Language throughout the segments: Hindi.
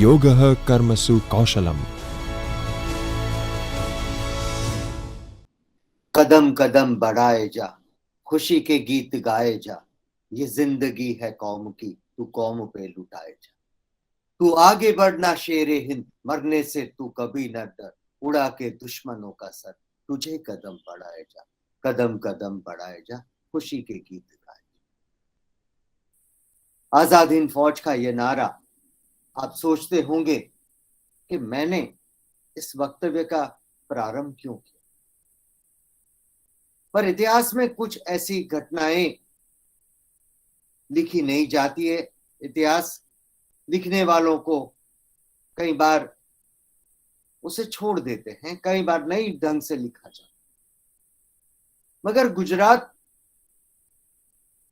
योगः कर्मसु कौशलम। कदम कदम बढ़ाए जा, खुशी के गीत गाए जा, ये जिंदगी है कौम की, तू कौम पे लुटाए जा। तू आगे बढ़ना शेरे हिंद, मरने से तू कभी न डर, उड़ा के दुश्मनों का सर, तुझे कदम बढ़ाए जा, कदम कदम बढ़ाए जा, खुशी के गीत गाए जा। आजाद हिंद फौज का ये नारा, आप सोचते होंगे कि मैंने इस वक्तव्य का प्रारंभ क्यों किया, पर इतिहास में कुछ ऐसी घटनाएं लिखी नहीं जाती है। इतिहास लिखने वालों को कई बार उसे छोड़ देते हैं, कई बार नई ढंग से लिखा जाता। मगर गुजरात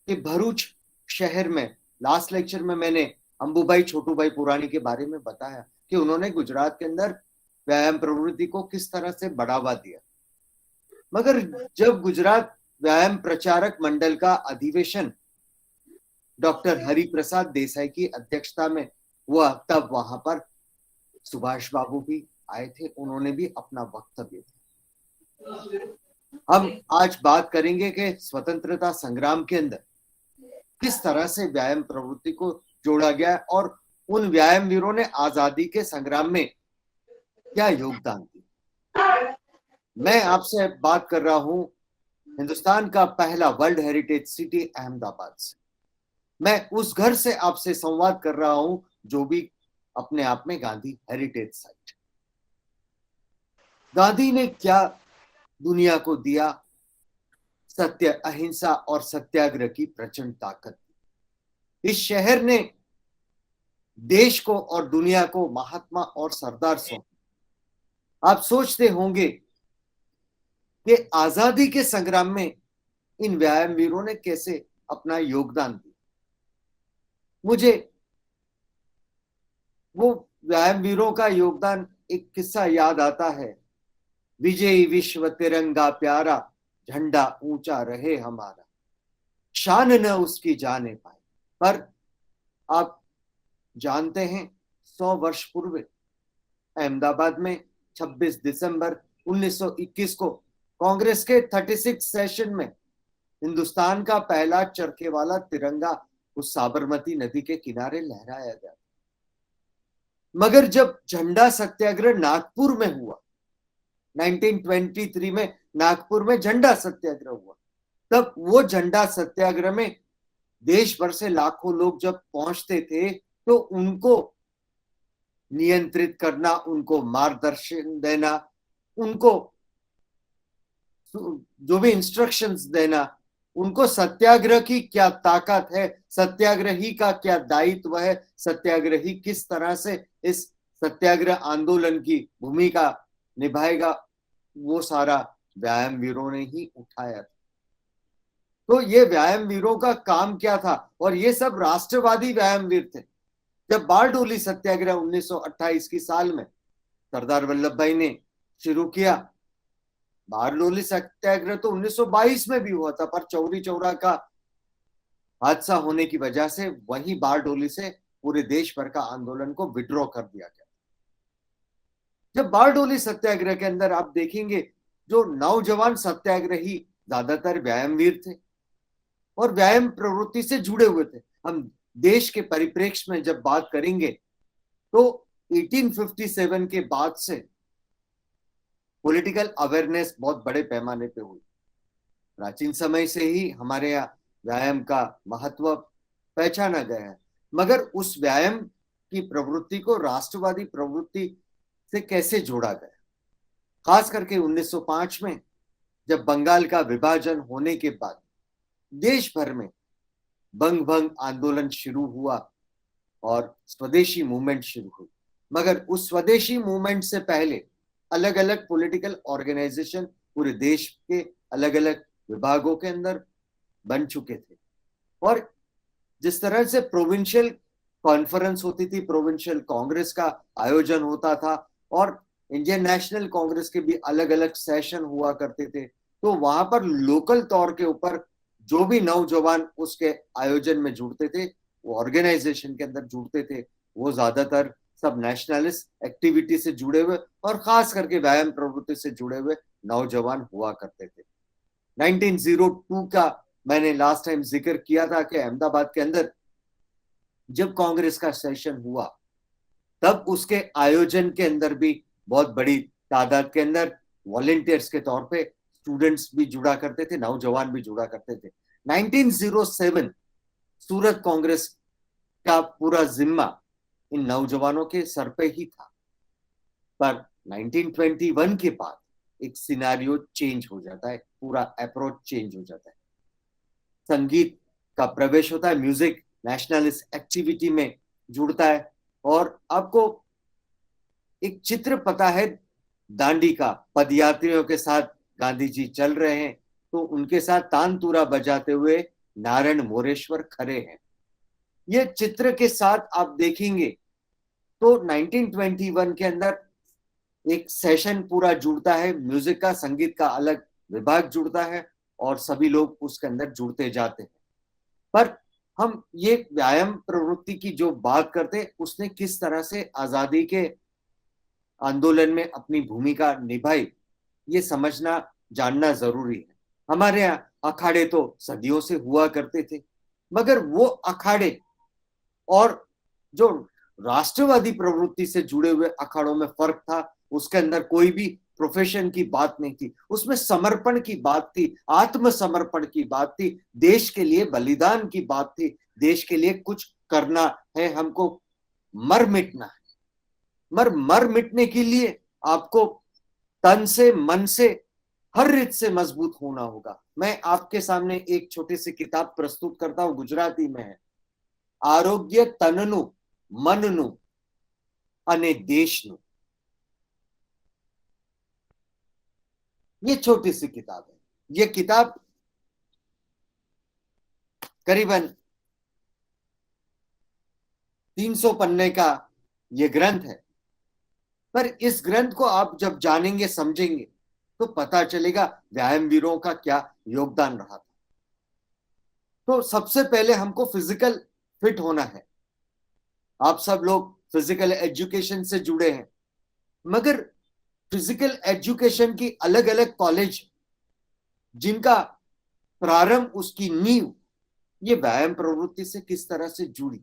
के भरूच शहर में लास्ट लेक्चर में मैंने अंबुभाई छोटूभाई पुरानी के बारे में बताया कि उन्होंने गुजरात के अंदर व्यायाम प्रवृत्ति को किस तरह से बढ़ावा दिया। मगर जब गुजरात व्यायाम प्रचारक मंडल का अधिवेशन डॉक्टर हरिप्रसाद देसाई की अध्यक्षता में हुआ, तब वहां पर सुभाष बाबू भी आए थे, उन्होंने भी अपना वक्तव्य दिया। हम आज बात करेंगे कि स्वतंत्रता संग्राम के अंदर किस तरह से व्यायाम प्रवृत्ति को जोड़ा गया और उन व्यायाम वीरों ने आजादी के संग्राम में क्या योगदान दिया। मैं आपसे बात कर रहा हूं हिंदुस्तान का पहला वर्ल्ड हेरिटेज सिटी अहमदाबाद से। मैं उस घर से आपसे संवाद कर रहा हूं जो भी अपने आप में गांधी हेरिटेज साइट। गांधी ने क्या दुनिया को दिया? सत्य, अहिंसा और सत्याग्रह की प्रचंड ताकत। इस शहर ने देश को और दुनिया को महात्मा और सरदार सौंपा। आप सोचते होंगे कि आजादी के संग्राम में इन व्यायाम वीरों ने कैसे अपना योगदान दिया। मुझे वो व्यायाम वीरों का योगदान एक किस्सा याद आता है। विजयी विश्व तिरंगा प्यारा, झंडा ऊंचा रहे हमारा, शान न उसकी जाने पाए। पर आप जानते हैं 100 वर्ष पूर्व अहमदाबाद में 26 दिसंबर 1921 को कांग्रेस के 36 सेशन में हिंदुस्तान का पहला चरखे वाला तिरंगा उस साबरमती नदी के किनारे लहराया गया। मगर जब झंडा सत्याग्रह नागपुर में हुआ, 1923 में नागपुर में झंडा सत्याग्रह हुआ, तब वो झंडा सत्याग्रह में देश भर से लाखों लोग जब पहुंचते थे तो उनको नियंत्रित करना, उनको मार्गदर्शन देना, उनको जो भी इंस्ट्रक्शंस देना, उनको सत्याग्रह की क्या ताकत है, सत्याग्रही का क्या दायित्व है, सत्याग्रही किस तरह से इस सत्याग्रह आंदोलन की भूमिका निभाएगा, वो सारा व्यायाम वीरों ने ही उठाया। तो ये व्यायाम वीरों का काम क्या था? और ये सब राष्ट्रवादी व्यायाम वीर थे। जब बारडोली सत्याग्रह 1928 की साल में सरदार वल्लभ भाई ने शुरू किया, बारडोली सत्याग्रह तो 1922 में भी हुआ था, पर चौरी चौरा का हादसा होने की वजह से वही बारडोली से पूरे देश भर का आंदोलन को विड्रॉ कर दिया गया। जब बारडोली सत्याग्रह के अंदर आप देखेंगे जो नौजवान सत्याग्रही ज्यादातर व्यायाम वीर थे और व्यायाम प्रवृत्ति से जुड़े हुए थे। हम देश के परिप्रेक्ष्य में जब बात करेंगे तो 1857 के बाद से पॉलिटिकल अवेयरनेस बहुत बड़े पैमाने पे हुई। प्राचीन समय से ही हमारे यहाँ व्यायाम का महत्व पहचाना गया है, मगर उस व्यायाम की प्रवृत्ति को राष्ट्रवादी प्रवृत्ति से कैसे जोड़ा गया? खास करके 1905 में जब बंगाल का विभाजन होने के बाद देश भर में बंग भंग आंदोलन शुरू हुआ और स्वदेशी मूवमेंट शुरू हुई। मगर उस स्वदेशी मूवमेंट से पहले अलग अलग पॉलिटिकल ऑर्गेनाइजेशन पूरे देश के अलग अलग विभागों के अंदर बन चुके थे और जिस तरह से प्रोविंशियल कॉन्फ्रेंस होती थी, प्रोविंशियल कांग्रेस का आयोजन होता था और इंडियन नेशनल कांग्रेस के भी अलग अलग सेशन हुआ करते थे, तो वहां पर लोकल तौर के ऊपर जो भी नौजवान उसके आयोजन में जुड़ते थे, वो ऑर्गेनाइजेशन के अंदर जुड़ते थे, वो ज्यादातर सब नेशनलिस्ट एक्टिविटी से जुड़े हुए और खास करके व्यायाम प्रवृत्ति से जुड़े हुए नौजवान हुआ करते थे। 1902 का मैंने लास्ट टाइम जिक्र किया था कि अहमदाबाद के अंदर जब कांग्रेस का सेशन हुआ तब उसके आयोजन के अंदर भी बहुत बड़ी तादाद के अंदर वॉलेंटियर्स के तौर पे स्टूडेंट्स भी जुड़ा करते थे, नौजवान भी जुड़ा करते थे। 1907 सूरत कांग्रेस का पूरा जिम्मा इन नौजवानों के सर पे ही था, पर 1921 के बाद एक सिनारियो चेंज हो जाता है, पूरा अप्रोच चेंज हो जाता है। संगीत का प्रवेश होता है, म्यूजिक नेशनलिस्ट एक्टिविटी में जुड़ता है। और आपको एक चित्र पता है दांडी का, पदयात्रियों के साथ गांधी जी चल रहे हैं तो उनके साथ तानतूरा बजाते हुए नारायण मोरेश्वर खड़े हैं। ये चित्र के साथ आप देखेंगे तो 1921 के अंदर एक सेशन पूरा जुड़ता है, म्यूजिक का, संगीत का अलग विभाग जुड़ता है और सभी लोग उसके अंदर जुड़ते जाते हैं। पर हम ये व्यायाम प्रवृत्ति की जो बात करते हैं उसने किस तरह से आजादी के आंदोलन में अपनी भूमिका निभाई, ये समझना जानना जरूरी है। हमारे यहाँ अखाड़े तो सदियों से हुआ करते थे, मगर वो अखाड़े और जो राष्ट्रवादी प्रवृत्ति से जुड़े हुए अखाड़ों में फर्क था। उसके अंदर कोई भी प्रोफेशन की बात नहीं थी, उसमें समर्पण की बात थी, आत्मसमर्पण की बात थी, देश के लिए बलिदान की बात थी। देश के लिए कुछ करना है, हमको मर मिटना है। मर मिटने के लिए आपको तन से, मन से, हर रीत से मजबूत होना होगा। मैं आपके सामने एक छोटी सी किताब प्रस्तुत करता हूं, गुजराती में है, आरोग्य तननु मननु अने देशनु। ये छोटी सी किताब है। ये किताब करीबन 300 पन्ने का ये ग्रंथ है, पर इस ग्रंथ को आप जब जानेंगे, समझेंगे तो पता चलेगा व्यायाम वीरों का क्या योगदान रहा था। तो सबसे पहले हमको फिजिकल फिट होना है। आप सब लोग फिजिकल एजुकेशन से जुड़े हैं, मगर फिजिकल एजुकेशन की अलग अलग कॉलेज जिनका प्रारंभ, उसकी नींव ये व्यायाम प्रवृत्ति से किस तरह से जुड़ी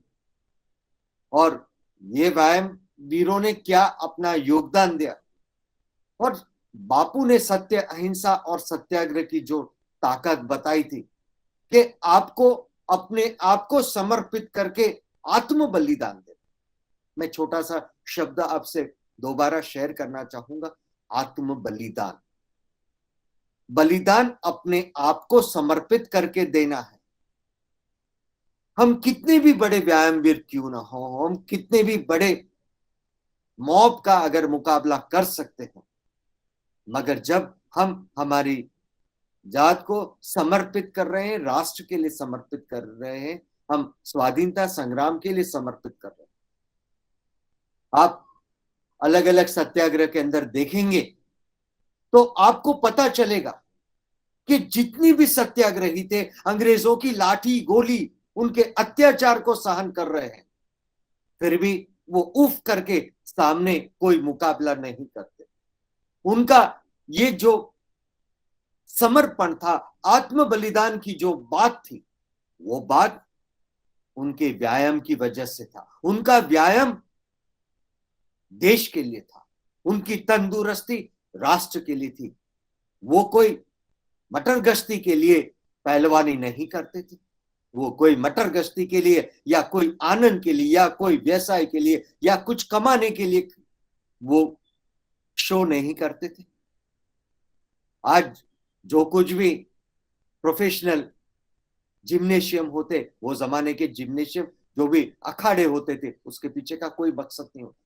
और ये व्यायाम वीरों ने क्या अपना योगदान दिया। और बापू ने सत्य, अहिंसा और सत्याग्रह की जो ताकत बताई थी कि आपको अपने आप को समर्पित करके आत्म बलिदान दे। मैं छोटा सा शब्द आपसे दोबारा शेयर करना चाहूंगा, आत्म बलिदान। बलिदान अपने आप को समर्पित करके देना है। हम कितने भी बड़े व्यायामवीर क्यों ना हो, हम कितने भी बड़े मॉब का अगर मुकाबला कर सकते हो, मगर जब हम हमारी जात को समर्पित कर रहे हैं, राष्ट्र के लिए समर्पित कर रहे हैं, हम स्वाधीनता संग्राम के लिए समर्पित कर रहे हैं। आप अलग अलग सत्याग्रह के अंदर देखेंगे तो आपको पता चलेगा कि जितनी भी सत्याग्रही थे अंग्रेजों की लाठी गोली, उनके अत्याचार को सहन कर रहे हैं, फिर भी वो उफ करके सामने कोई मुकाबला नहीं करते। उनका ये जो समर्पण था, आत्म बलिदान की जो बात थी, वो बात उनके व्यायाम की वजह से था। उनका व्यायाम देश के लिए था, उनकी तंदुरुस्ती राष्ट्र के लिए थी। वो कोई मटर गश्ती के लिए पहलवानी नहीं करते थे, वो कोई मटर गश्ती के लिए या कोई आनंद के लिए या कोई व्यवसाय के लिए या कुछ कमाने के लिए वो शो नहीं करते थे। आज जो कुछ भी प्रोफेशनल जिम्नेशियम होते, वो जमाने के जिम्नेशियम जो भी अखाड़े होते थे, उसके पीछे का कोई मकसद नहीं होता।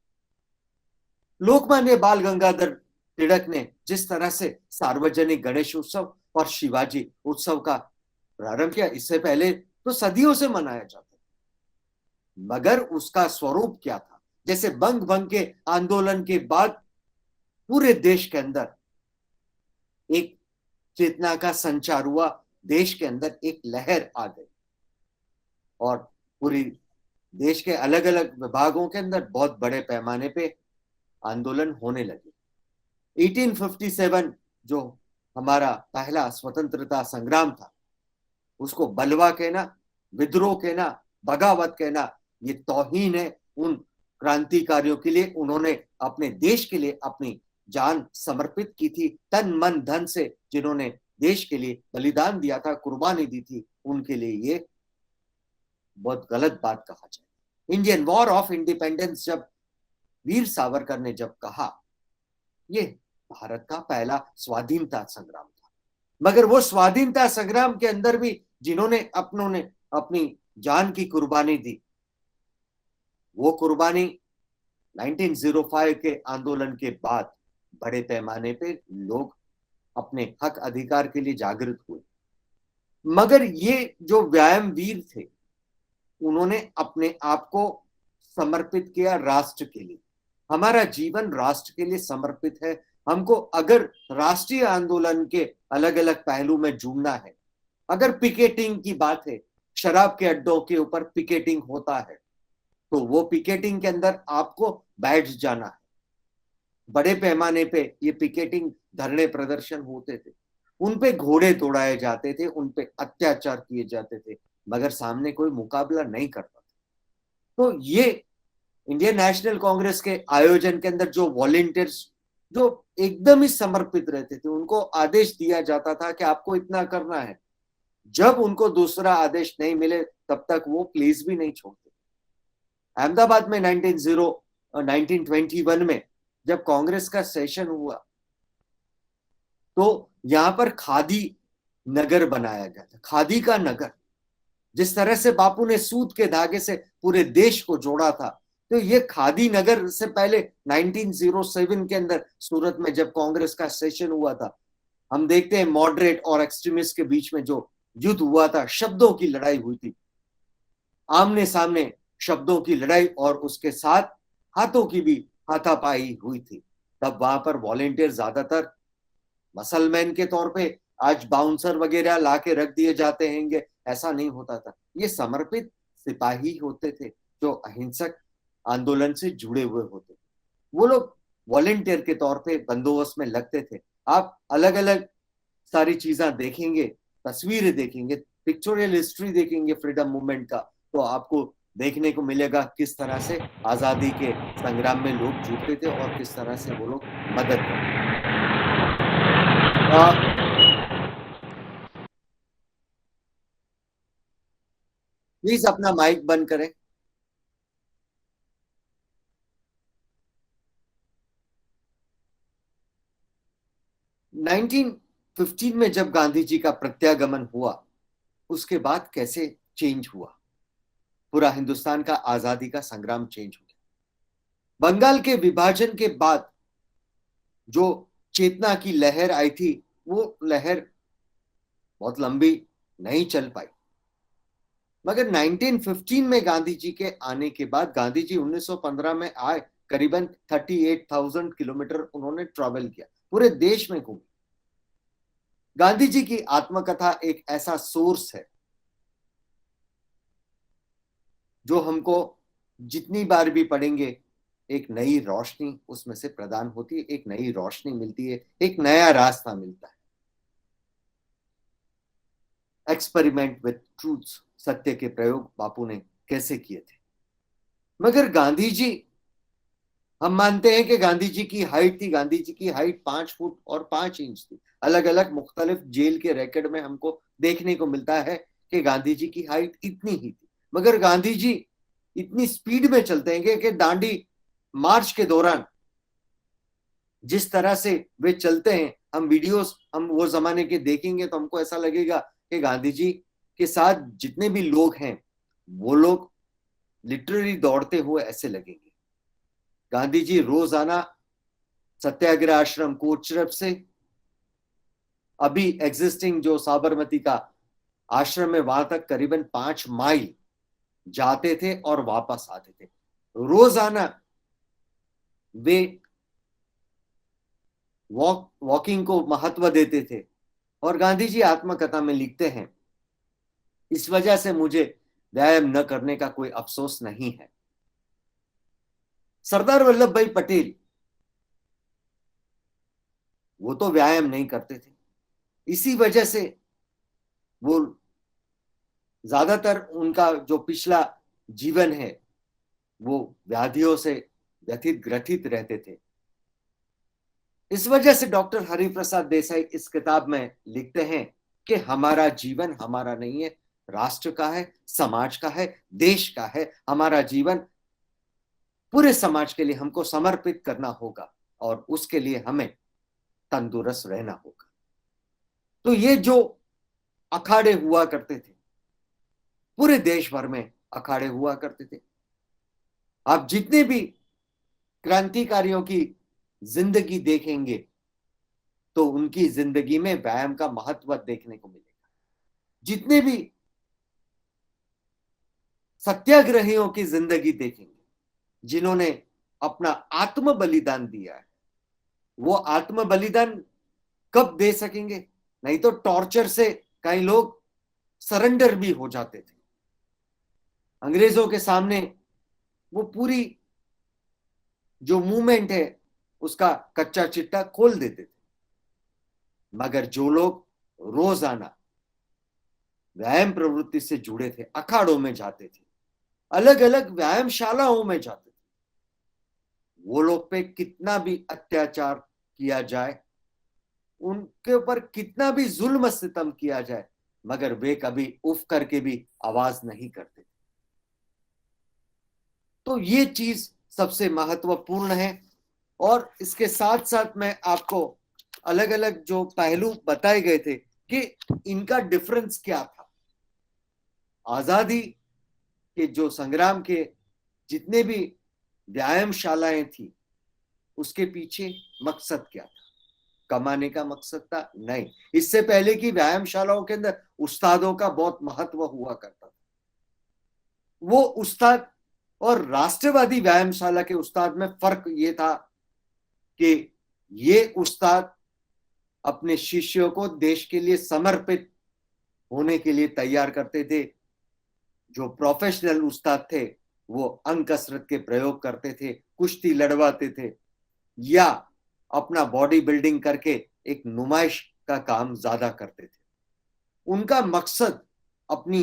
लोकमान्य बाल गंगाधर तिलक ने जिस तरह से सार्वजनिक गणेश उत्सव और शिवाजी उत्सव का प्रारंभ किया, इससे पहले तो सदियों से मनाया जाता था, मगर उसका स्वरूप क्या था। जैसे बंग भंग के आंदोलन के बाद पूरे देश के अंदर एक चेतना का संचार हुआ, देश के अंदर एक लहर आ गई और पूरी देश के अलग अलग विभागों के अंदर बहुत बड़े पैमाने पे आंदोलन होने लगे। 1857 जो हमारा पहला स्वतंत्रता संग्राम था, उसको बलवा कहना, विद्रोह कहना, बगावत कहना, ये तौहीन है उन क्रांतिकारियों के लिए। उन्होंने अपने देश के लिए अपनी जान समर्पित की थी, तन मन धन से, जिन्होंने देश के लिए बलिदान दिया था, कुर्बानी दी थी, उनके लिए ये बहुत गलत बात कहा जाए। इंडियन वॉर ऑफ इंडिपेंडेंस जब वीर सावरकर ने जब कहा, ये भारत का पहला स्वाधीनता संग्राम था, मगर वो स्वाधीनता संग्राम के अंदर भी जिन्होंने अपनों ने अपनी जान की कुर्बानी दी, वो कुर्बानी 1905 के आंदोलन के बाद बड़े पैमाने पे लोग अपने हक अधिकार के लिए जागृत हुए। मगर ये जो व्यायाम वीर थे, उन्होंने अपने आप को समर्पित किया राष्ट्र के लिए। हमारा जीवन राष्ट्र के लिए समर्पित है। हमको अगर राष्ट्रीय आंदोलन के अलग अलग पहलू में जुड़ना है, अगर पिकेटिंग की बात है, शराब के अड्डों के ऊपर पिकेटिंग होता है, तो वो पिकेटिंग के अंदर आपको बैठ जाना है। बड़े पैमाने पे ये पिकेटिंग धरने प्रदर्शन होते थे, उन पे घोड़े तोड़ाए जाते थे, उन पे अत्याचार किए जाते थे, मगर सामने कोई मुकाबला नहीं करता था। तो ये इंडियन नेशनल कांग्रेस के आयोजन के अंदर जो वॉलेंटियर्स जो एकदम ही समर्पित रहते थे, उनको आदेश दिया जाता था कि आपको इतना करना है। जब उनको दूसरा आदेश नहीं मिले तब तक वो प्लेस भी नहीं छोड़ते। अहमदाबाद में 1921 में जब कांग्रेस का सेशन हुआ, तो यहां पर खादी नगर बनाया गया था, खादी का नगर। जिस तरह से बापू ने सूत के धागे से पूरे देश को जोड़ा था, तो ये खादी नगर से पहले 1907 के अंदर सूरत में जब कांग्रेस का सेशन हुआ था, हम देखते हैं मॉडरेट और एक्सट्रीमिस्ट के बीच में जो युद्ध हुआ था, शब्दों की लड़ाई हुई थी, आमने सामने शब्दों की लड़ाई, और उसके साथ हाथों की भी हाथापाई हुई थी। तब वहां पर वॉलेंटियर ज्यादातर मसलमैन के तौर पे, आज बाउंसर वगैरह ला के रख दिए जाते हैं, ऐसा नहीं होता था। ये समर्पित सिपाही होते थे जो अहिंसक आंदोलन से जुड़े हुए होते थे। वो लोग वॉलेंटियर के तौर पे बंदोबस्त में लगते थे। आप अलग अलग सारी चीजें देखेंगे, तस्वीरें देखेंगे, पिक्चोरियल हिस्ट्री देखेंगे फ्रीडम मूवमेंट का, तो आपको देखने को मिलेगा किस तरह से आजादी के संग्राम में लोग जुटते थे और किस तरह से वो लोग मदद करते थे। प्लीज अपना माइक बंद करें। 1915 में जब गांधी जी का प्रत्यागमन हुआ, उसके बाद कैसे चेंज हुआ, पूरा हिंदुस्तान का आजादी का संग्राम चेंज हो गया। बंगाल के विभाजन के बाद जो चेतना की लहर आई थी, वो लहर बहुत लंबी नहीं चल पाई, मगर 1915 में गांधी जी के आने के बाद, गांधी जी 1915 में आए, करीबन 38,000 किलोमीटर उन्होंने ट्रैवल किया, पूरे देश में घूमे। गांधी जी की आत्मकथा एक ऐसा सोर्स है जो हमको जितनी बार भी पढ़ेंगे, एक नई रोशनी उसमें से प्रदान होती है, एक नई रोशनी मिलती है, एक नया रास्ता मिलता है। एक्सपेरिमेंट विथ ट्रूथ, सत्य के प्रयोग बापू ने कैसे किए थे। मगर गांधी जी, हम मानते हैं कि गांधी जी की हाइट थी, गांधी जी की हाइट 5 फुट और 5 इंच थी। अलग अलग मुख्तलिफ जेल के रिकॉर्ड में हमको देखने को मिलता है कि गांधी जी की हाइट इतनी ही थी। मगर गांधी जी इतनी स्पीड में चलते हैं कि दांडी मार्च के दौरान जिस तरह से वे चलते हैं, हम वीडियोस हम वो जमाने के देखेंगे तो हमको ऐसा लगेगा कि गांधी जी के साथ जितने भी लोग हैं, वो लोग लिटरली दौड़ते हुए ऐसे लगेंगे। गांधी जी रोजाना सत्याग्रह आश्रम कोचरब से अभी एग्जिस्टिंग जो साबरमती का आश्रम है, वहां तक करीबन 5 माइल जाते थे और वापस आते थे। रोजाना वे वॉकिंग को महत्व देते थे। और गांधी जी आत्मकथा में लिखते हैं, इस वजह से मुझे व्यायाम न करने का कोई अफसोस नहीं है। सरदार वल्लभ भाई पटेल वो तो व्यायाम नहीं करते थे, इसी वजह से वो ज्यादातर उनका जो पिछला जीवन है वो व्याधियों से व्यथित ग्रथित रहते थे। इस वजह से डॉक्टर हरिप्रसाद देसाई इस किताब में लिखते हैं कि हमारा जीवन हमारा नहीं है, राष्ट्र का है, समाज का है, देश का है। हमारा जीवन पूरे समाज के लिए हमको समर्पित करना होगा और उसके लिए हमें तंदुरुस्त रहना होगा। तो ये जो अखाड़े हुआ करते थे, पूरे देश भर में अखाड़े हुआ करते थे। आप जितने भी क्रांतिकारियों की जिंदगी देखेंगे तो उनकी जिंदगी में व्यायाम का महत्व देखने को मिलेगा। जितने भी सत्याग्रहियों की जिंदगी देखेंगे, जिन्होंने अपना आत्म बलिदान दिया है, वो आत्म बलिदान कब दे सकेंगे? नहीं तो टॉर्चर से कई लोग सरेंडर भी हो जाते थे। अंग्रेजों के सामने वो पूरी जो मूवमेंट है उसका कच्चा चिट्टा खोल देते थे। मगर जो लोग रोजाना व्यायाम प्रवृत्ति से जुड़े थे, अखाड़ों में जाते थे, अलग अलग व्यायामशालाओं में जाते थे, वो लोग पे कितना भी अत्याचार किया जाए, उनके ऊपर कितना भी जुल्म सितम किया जाए, मगर वे कभी उफ करके भी आवाज नहीं करते। तो ये चीज सबसे महत्वपूर्ण है। और इसके साथ साथ मैं आपको अलग अलग जो पहलू बताए गए थे कि इनका डिफरेंस क्या था। आजादी के जो संग्राम के जितने भी व्यायामशालाएं थी, उसके पीछे मकसद क्या था? कमाने का मकसद था? नहीं। इससे पहले की व्यायामशालाओं के अंदर उस्तादों का बहुत महत्व हुआ करता था। वो उस्ताद और राष्ट्रवादी व्यायामशाला के उस्ताद में फर्क ये था कि ये उस्ताद अपने शिष्यों को देश के लिए समर्पित होने के लिए तैयार करते थे। जो प्रोफेशनल उस्ताद थे वो अंग कसरत के प्रयोग करते थे, कुश्ती लड़वाते थे या अपना बॉडी बिल्डिंग करके एक नुमाइश का काम ज्यादा करते थे। उनका मकसद अपनी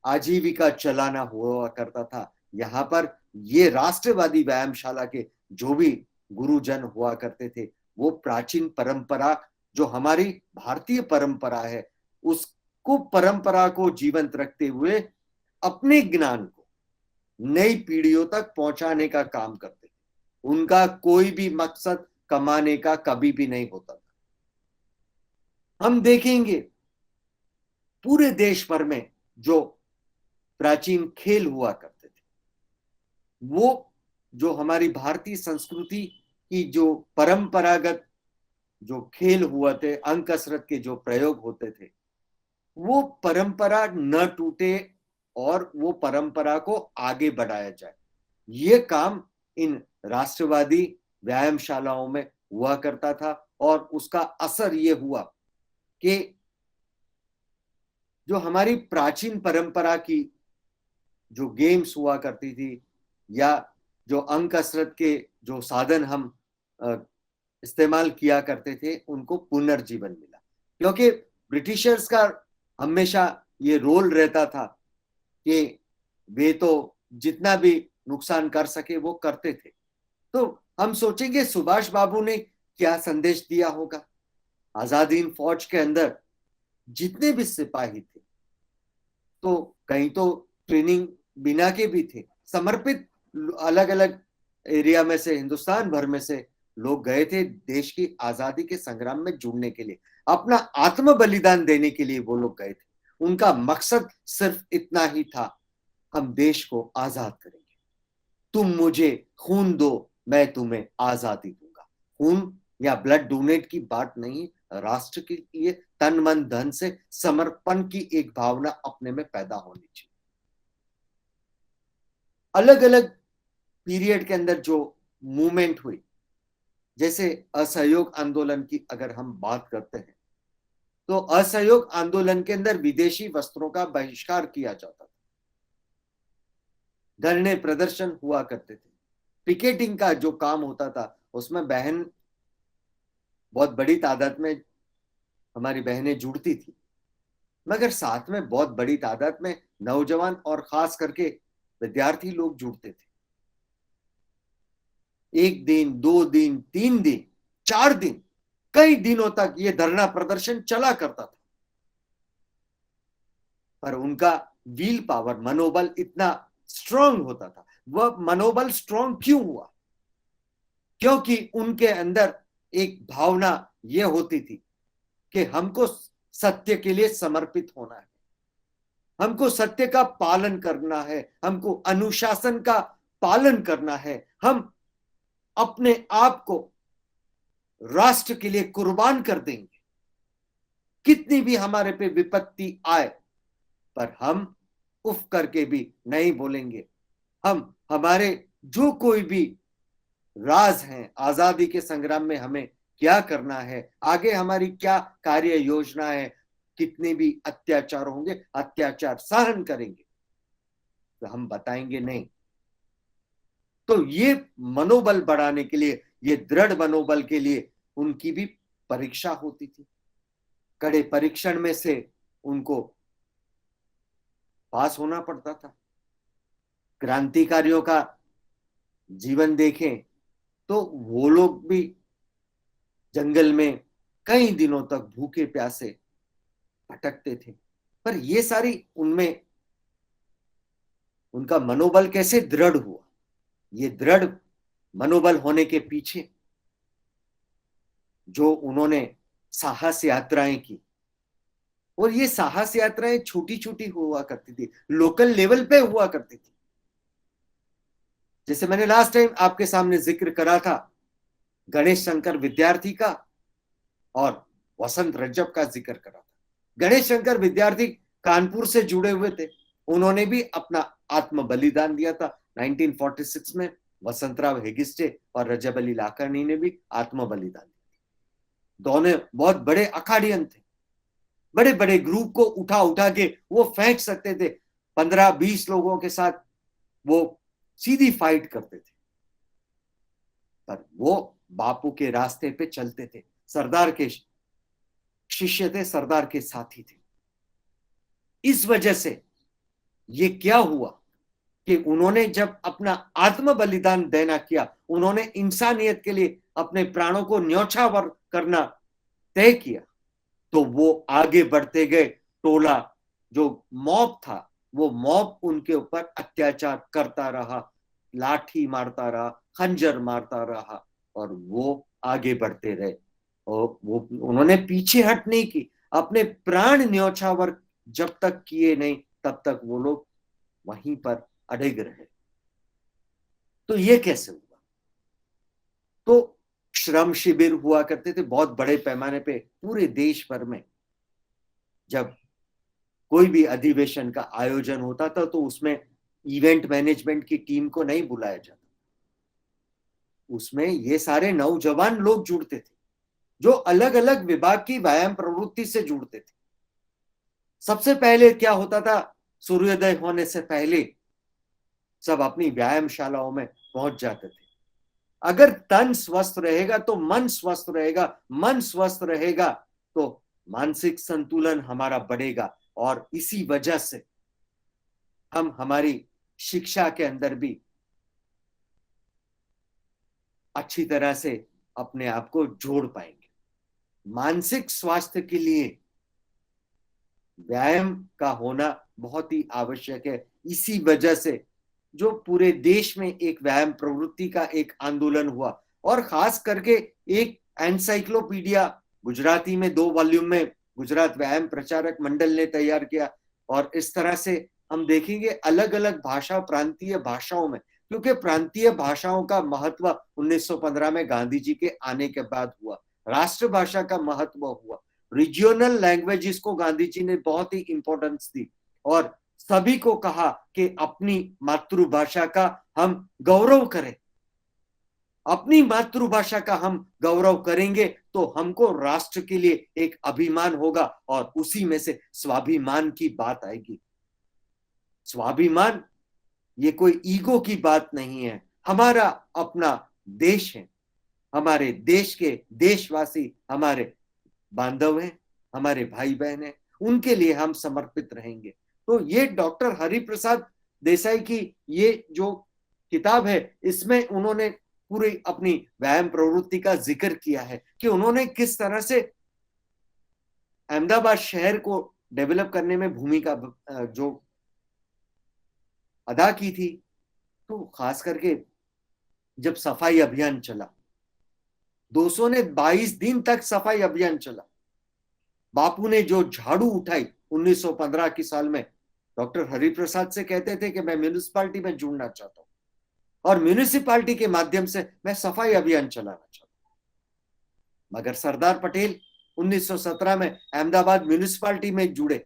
आजीविका चलाना हुआ करता था। यहाँ पर ये राष्ट्रवादी व्यायामशाला के जो भी गुरुजन हुआ करते थे, वो प्राचीन परंपरा जो हमारी भारतीय परंपरा है, उसको परंपरा को जीवंत रखते हुए अपने ज्ञान को नई पीढ़ियों तक पहुंचाने का काम करते थे। उनका कोई भी मकसद कमाने का कभी भी नहीं होता था। हम देखेंगे पूरे देश भर में जो प्राचीन खेल हुआ करते थे, वो जो हमारी भारतीय संस्कृति की जो परंपरागत जो खेल हुआ थे, अंग कसरत के जो प्रयोग होते थे, वो परंपरा न टूटे और वो परंपरा को आगे बढ़ाया जाए, ये काम इन राष्ट्रवादी व्यायामशालाओं में हुआ करता था। और उसका असर ये हुआ कि जो हमारी प्राचीन परंपरा की जो गेम्स हुआ करती थी या जो अंग कसरत के जो साधन हम इस्तेमाल किया करते थे, उनको पुनर्जीवन मिला। क्योंकि ब्रिटिशर्स का हमेशा ये रोल रहता था कि वे तो जितना भी नुकसान कर सके वो करते थे। तो हम सोचेंगे सुभाष बाबू ने क्या संदेश दिया होगा। आजाद हिंद फौज के अंदर जितने भी सिपाही थे, तो कहीं तो ट्रेनिंग बिना के भी थे, समर्पित अलग अलग एरिया में से, हिंदुस्तान भर में से लोग गए थे देश की आजादी के संग्राम में जुड़ने के लिए, अपना आत्म बलिदान देने के लिए वो लोग गए थे। उनका मकसद सिर्फ इतना ही था, हम देश को आजाद करेंगे, तुम मुझे खून दो, मैं तुम्हें आजादी दूंगा। खून या ब्लड डोनेट की बात नहीं, राष्ट्र के लिए तन मन धन से समर्पण की एक भावना अपने में पैदा होनी चाहिए। अलग अलग पीरियड के अंदर जो मूवमेंट हुई, जैसे असहयोग आंदोलन की अगर हम बात करते हैं, तो असहयोग आंदोलन के अंदर विदेशी वस्त्रों का बहिष्कार किया जाता था। धरने प्रदर्शन हुआ करते थे। पिकेटिंग का जो काम होता था उसमें बहन बहुत बड़ी तादाद में हमारी बहनें जुड़ती थी, मगर साथ में बहुत बड़ी तादाद में नौजवान और खास करके विद्यार्थी लोग जुड़ते थे। 1 दिन, 2 दिन, 3 दिन, 4 दिन, कई दिनों तक ये धरना प्रदर्शन चला करता था। पर उनका व्हील पावर, मनोबल इतना स्ट्रांग होता था। वह मनोबल स्ट्रांग क्यों हुआ? क्योंकि उनके अंदर एक भावना यह होती थी कि हमको सत्य के लिए समर्पित होना है, हमको सत्य का पालन करना है, हमको अनुशासन का पालन करना है, हम अपने आप को राष्ट्र के लिए कुर्बान कर देंगे, कितनी भी हमारे पे विपत्ति आए, पर हम उफ करके भी नहीं बोलेंगे। हम हमारे जो कोई भी राज हैं आजादी के संग्राम में, हमें क्या करना है, आगे हमारी क्या कार्य योजना है, कितने भी अत्याचार होंगे, अत्याचार सहन करेंगे, तो हम बताएंगे नहीं। तो ये मनोबल बढ़ाने के लिए, ये दृढ़ मनोबल के लिए उनकी भी परीक्षा होती थी। कड़े परीक्षण में से उनको पास होना पड़ता था। क्रांतिकारियों का जीवन देखें तो वो लोग भी जंगल में कई दिनों तक भूखे प्यासे भटकते थे, पर ये सारी उनमें उनका मनोबल कैसे दृढ़ हुआ? ये दृढ़ मनोबल होने के पीछे जो उन्होंने साहस यात्राएं की, और ये साहस यात्राएं छोटी छोटी हुआ करती थी, लोकल लेवल पे हुआ करती थी। जैसे मैंने लास्ट टाइम आपके सामने जिक्र करा था, गणेश शंकर विद्यार्थी का और वसंत रज्जब का जिक्र करा था। गणेश शंकर विद्यार्थी कानपुर से जुड़े हुए थे, उन्होंने भी अपना आत्म बलिदान दिया था 1946 में। वसंतराव हेगिस्टे और रजब अली लाखानी ने भी आत्म बलिदान दिया। दोनों बहुत बड़े अखाड़ियन थे, बड़े बड़े ग्रुप को उठा उठा के वो फेंक सकते थे। 15-20 लोगों के साथ वो सीधी फाइट करते थे, पर वो बापू के रास्ते पे चलते थे, सरदार के शिष्य थे, सरदार के साथी थे। इस वजह से ये क्या हुआ कि उन्होंने जब अपना आत्म बलिदान देना किया, उन्होंने इंसानियत के लिए अपने प्राणों को न्यौछावर करना तय किया, तो वो आगे बढ़ते गए। टोला जो मॉब था, वो मॉब उनके ऊपर अत्याचार करता रहा, लाठी मारता रहा, खंजर मारता रहा, और वो आगे बढ़ते रहे। और वो उन्होंने पीछे हट नहीं की, अपने प्राण न्यौछावर जब तक किए नहीं तब तक वो लोग वहीं पर अड़िग रहे। तो ये कैसे हुआ? तो श्रम शिविर हुआ करते थे बहुत बड़े पैमाने पे पूरे देश भर में। जब कोई भी अधिवेशन का आयोजन होता था तो उसमें इवेंट मैनेजमेंट की टीम को नहीं बुलाया जाता, उसमें ये सारे नौजवान लोग जुड़ते थे जो अलग अलग विभाग की व्यायाम प्रवृत्ति से जुड़ते थे। सबसे पहले क्या होता था, सूर्योदय होने से पहले सब अपनी व्यायामशालाओं में पहुंच जाते थे। अगर तन स्वस्थ रहेगा तो मन स्वस्थ रहेगा, मन स्वस्थ रहेगा तो मानसिक संतुलन हमारा बढ़ेगा, और इसी वजह से हम हमारी शिक्षा के अंदर भी अच्छी तरह से अपने आप को जोड़ पाएंगे। मानसिक स्वास्थ्य के लिए व्यायाम का होना बहुत ही आवश्यक है। इसी वजह से जो पूरे देश में एक व्यायाम प्रवृत्ति का एक आंदोलन हुआ, और खास करके एक एनसाइक्लोपीडिया गुजराती में 2 वॉल्यूम में गुजरात व्यायाम प्रचारक मंडल ने तैयार किया। और इस तरह से हम देखेंगे अलग अलग भाषा, प्रांतीय भाषाओं में, क्योंकि प्रांतीय भाषाओं का महत्व 1915 में गांधी जी के आने के बाद हुआ, राष्ट्रभाषा का महत्व हुआ, रीजनल लैंग्वेजेस को गांधी जी ने बहुत ही इंपॉर्टेंस दी, और सभी को कहा कि अपनी मातृभाषा का हम गौरव करें। अपनी मातृभाषा का हम गौरव करेंगे तो हमको राष्ट्र के लिए एक अभिमान होगा, और उसी में से स्वाभिमान की बात आएगी। स्वाभिमान ये कोई ईगो की बात नहीं है, हमारा अपना देश है, हमारे देश के देशवासी हमारे बांधव हैं, हमारे भाई बहन हैं, उनके लिए हम समर्पित रहेंगे। तो ये डॉक्टर हरिप्रसाद देसाई की ये जो किताब है, इसमें उन्होंने पूरी अपनी व्यायाम प्रवृत्ति का जिक्र किया है कि उन्होंने किस तरह से अहमदाबाद शहर को डेवलप करने में भूमिका जो अदा की थी। तो खास करके जब सफाई अभियान चला, 222 दिन तक सफाई अभियान चला, बापू ने जो झाड़ू उठाई 1915 की साल में, डॉक्टर हरिप्रसाद से कहते थे कि मैं म्यूनिसिपालिटी में जुड़ना चाहता हूं और म्यूनिसिपालिटी के माध्यम से मैं सफाई अभियान चलाना चाहता हूं। मगर सरदार पटेल 1917 में अहमदाबाद म्यूनिसिपालिटी में जुड़े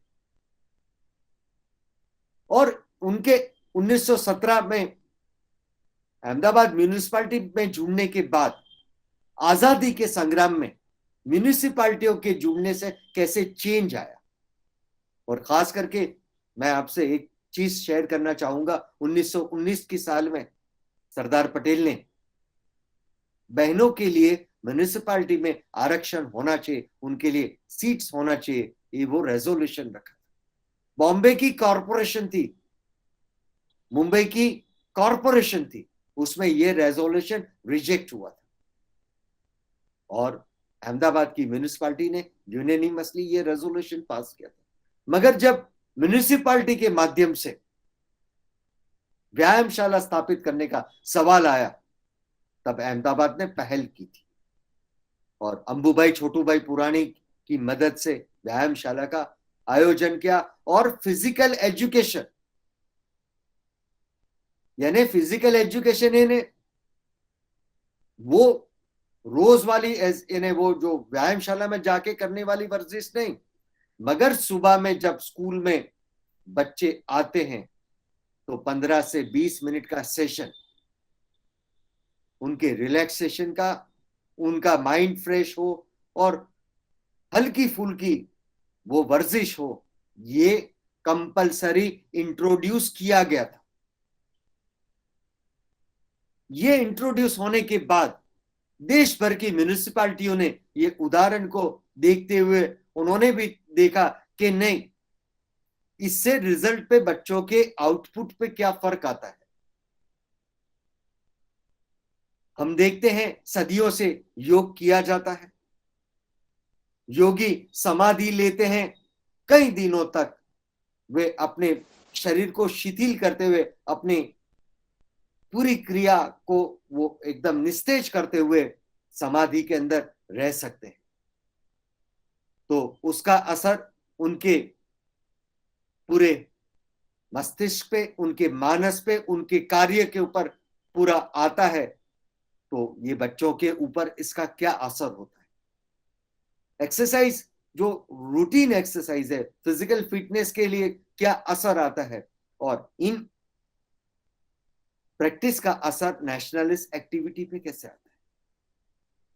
और उनके 1917 में अहमदाबाद म्यूनिसिपालिटी में जुड़ने के बाद आजादी के संग्राम में म्यूनिसिपालिटियों के जुड़ने से कैसे चेंज आया। और खास करके मैं आपसे एक चीज शेयर करना चाहूंगा, 1919 की साल में सरदार पटेल ने बहनों के लिए म्यूनिसिपालिटी में आरक्षण होना चाहिए, उनके लिए सीट्स होना चाहिए, ये वो रेजोल्यूशन रखा। बॉम्बे की कॉरपोरेशन थी, मुंबई की कॉरपोरेशन थी, उसमें ये रेजोल्यूशन रिजेक्ट हुआ था और अहमदाबाद की म्यूनिसिपालिटी ने यूनानिमसली ये रेजोल्यूशन पास किया था। मगर जब म्यूनिसिपालिटी के माध्यम से व्यायामशाला स्थापित करने का सवाल आया, तब अहमदाबाद ने पहल की थी और अंबुभाई छोटूभाई पुरानी की मदद से व्यायामशाला का आयोजन किया। और फिजिकल एजुकेशन यानी वो रोज वाली यानी वो जो व्यायामशाला में जाके करने वाली वर्जिश नहीं, मगर सुबह में जब स्कूल में बच्चे आते हैं तो 15 से 20 मिनट का सेशन, उनके रिलैक्सेशन का, उनका माइंड फ्रेश हो और हल्की फुल्की वो वर्जिश हो, ये कंपलसरी इंट्रोड्यूस किया गया था। ये इंट्रोड्यूस होने के बाद देश भर की म्यूनिसिपालिटियों ने ये उदाहरण को देखते हुए उन्होंने भी देखा कि नहीं, इससे रिजल्ट पे, बच्चों के आउटपुट पे क्या फर्क आता है। हम देखते हैं सदियों से योग किया जाता है, योगी समाधि लेते हैं कई दिनों तक, वे अपने शरीर को शिथिल करते हुए अपनी पूरी क्रिया को वो एकदम निस्तेज करते हुए समाधि के अंदर रह सकते हैं। तो उसका असर उनके पूरे मस्तिष्क पे, उनके मानस पे, उनके कार्य के ऊपर पूरा आता है। तो ये बच्चों के ऊपर इसका क्या असर होता है। एक्सरसाइज जो रूटीन एक्सरसाइज है, फिजिकल फिटनेस के लिए क्या असर आता है और इन प्रैक्टिस का असर नेशनलिस्ट एक्टिविटी पे कैसे आता है।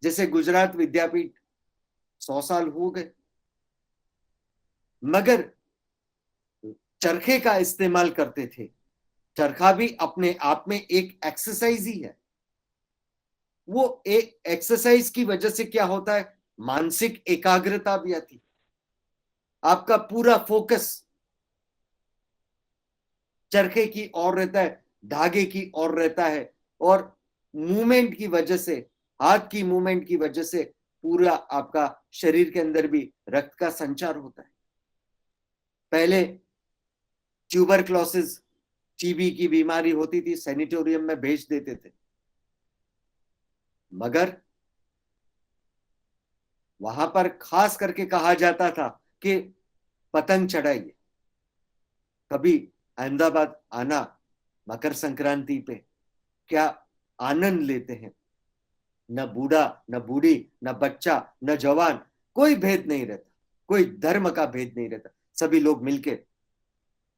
जैसे गुजरात विद्यापीठ 100 साल हो गए, मगर चरखे का इस्तेमाल करते थे। चरखा भी अपने आप में एक एक्सरसाइज ही है। वो एक एक्सरसाइज की वजह से क्या होता है, मानसिक एकाग्रता भी आती, आपका पूरा फोकस चरखे की ओर रहता है, धागे की ओर रहता है और मूवमेंट की वजह से, हाथ की मूवमेंट की वजह से पूरा आपका शरीर के अंदर भी रक्त का संचार होता है। पहले ट्यूबरक्लोसिस, टीबी की बीमारी होती थी, सैनिटोरियम में भेज देते थे, मगर वहां पर खास करके कहा जाता था कि पतंग चढ़ाइए। कभी अहमदाबाद आना मकर संक्रांति पे, क्या आनंद लेते हैं। न बूढ़ा, न बूढ़ी, न बच्चा, न जवान, कोई भेद नहीं रहता, कोई धर्म का भेद नहीं रहता, सभी लोग मिलके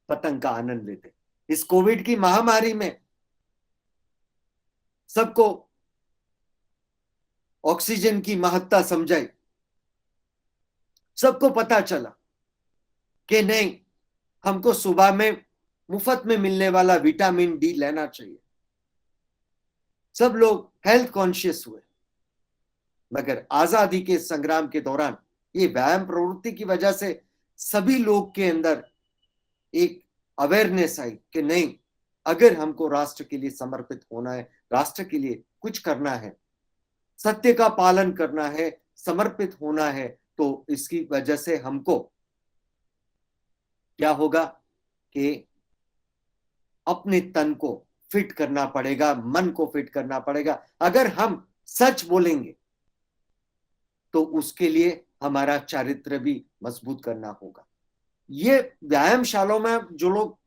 पतंग का आनंद लेते। इस कोविड की महामारी में सबको ऑक्सीजन की महत्ता समझाई, सबको पता चला कि नहीं, हमको सुबह में मुफ्त में मिलने वाला विटामिन डी लेना चाहिए। सब लोग हेल्थ कॉन्शियस हुए। मगर आजादी के संग्राम के दौरान ये व्यायाम प्रवृत्ति की वजह से सभी लोग के अंदर एक अवेयरनेस आई कि नहीं, अगर हमको राष्ट्र के लिए समर्पित होना है, राष्ट्र के लिए कुछ करना है, सत्य का पालन करना है, समर्पित होना है, तो इसकी वजह से हमको क्या होगा कि अपने तन को फिट करना पड़ेगा, मन को फिट करना पड़ेगा। अगर हम सच बोलेंगे तो उसके लिए हमारा चारित्र भी मजबूत करना होगा। ये व्यायामशालाओं में जो लोग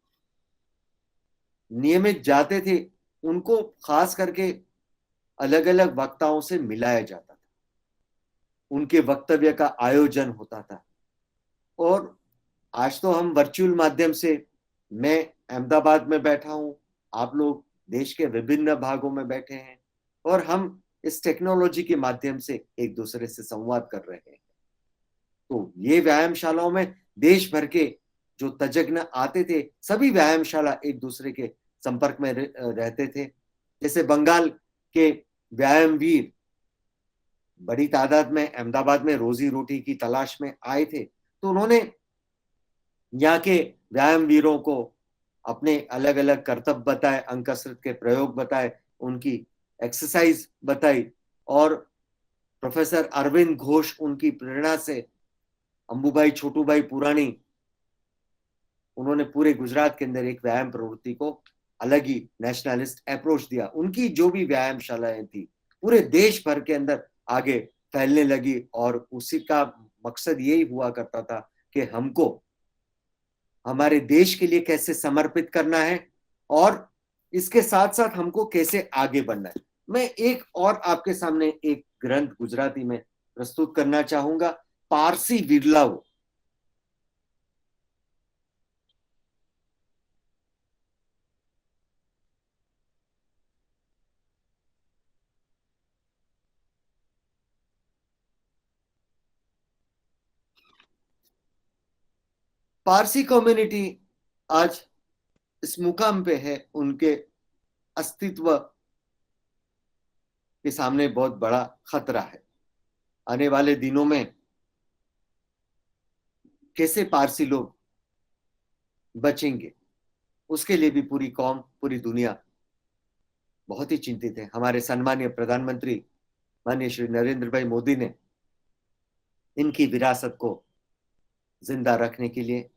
नियमित जाते थे उनको खास करके अलग अलग वक्ताओं से मिलाया जाता था, उनके वक्तव्य का आयोजन होता था। और आज तो हम वर्चुअल माध्यम से, मैं अहमदाबाद में बैठा हूं, आप लोग देश के विभिन्न भागों में बैठे हैं, और हम इस टेक्नोलॉजी के माध्यम से एक दूसरे से संवाद कर रहे हैं। तो ये व्यायामशालाओं में देश भर के जो तज्ञ आते थे, सभी व्यायामशाला एक दूसरे के संपर्क में रहते थे। जैसे बंगाल के व्यायामवीर बड़ी तादाद में अहमदाबाद में रोजी रोटी की तलाश में आए थे, तो उन्होंने यहाँ के व्यायाम वीरों को अपने अलग अलग कर्तव्य बताए, अंग कसरत के प्रयोग बताए, उनकी एक्सरसाइज बताई। और प्रोफेसर अरविंद घोष उनकी प्रेरणा से, अंबुभाई छोटूभाई पुरानी, उन्होंने पूरे गुजरात के अंदर एक व्यायाम प्रवृत्ति को अलग ही नेशनलिस्ट अप्रोच दिया। उनकी जो भी व्यायामशालाएं थी पूरे देश भर के अंदर आगे फैलने लगी, और उसी का मकसद यही हुआ करता था कि हमको हमारे देश के लिए कैसे समर्पित करना है और इसके साथ साथ हमको कैसे आगे बढ़ना है। मैं एक और आपके सामने एक ग्रंथ गुजराती में प्रस्तुत करना चाहूंगा, पारसी विरलाओ। पारसी कम्युनिटी आज इस मुकाम पे है, उनके अस्तित्व के सामने बहुत बड़ा खतरा है। आने वाले दिनों में कैसे पारसी लोग बचेंगे, उसके लिए भी पूरी कौम, पूरी दुनिया बहुत ही चिंतित है। हमारे सम्मानीय प्रधानमंत्री माननीय श्री नरेंद्र भाई मोदी ने इनकी विरासत को जिंदा रखने के लिए,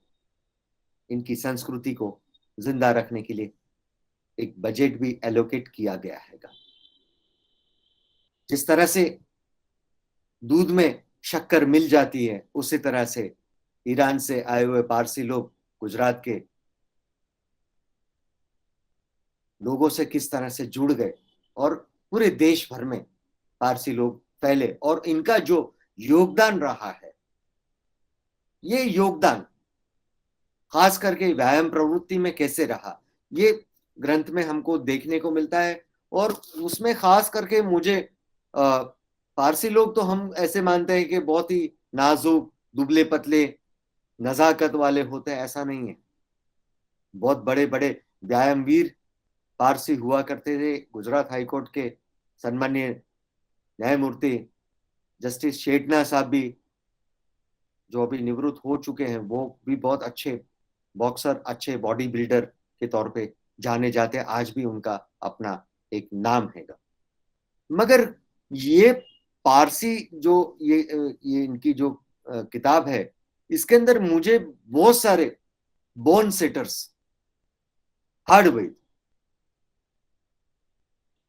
इनकी संस्कृति को जिंदा रखने के लिए एक बजट भी एलोकेट किया गया है। जिस तरह से दूध में शक्कर मिल जाती है, उसी तरह से ईरान से आए हुए पारसी लोग गुजरात के लोगों से किस तरह से जुड़ गए, और पूरे देश भर में पारसी लोग फैले, और इनका जो योगदान रहा है, ये योगदान खास करके व्यायाम प्रवृत्ति में कैसे रहा, ये ग्रंथ में हमको देखने को मिलता है। और उसमें खास करके मुझे पारसी लोग तो हम ऐसे मानते हैं कि बहुत ही नाजुक, दुबले पतले, नजाकत वाले होते हैं, ऐसा नहीं है। बहुत बड़े बड़े व्यायामवीर पारसी हुआ करते थे। गुजरात हाईकोर्ट के सम्माननीय न्यायमूर्ति जस्टिस शेटना साहब भी, जो अभी निवृत्त हो चुके हैं, वो भी बहुत अच्छे बॉक्सर, अच्छे बॉडी बिल्डर के तौर पे जाने जाते हैं। आज भी उनका अपना एक नाम है। मगर ये पारसी जो ये इनकी जो किताब है, इसके अंदर मुझे बहुत सारे बोन सेटर्स, हार्डवेयर,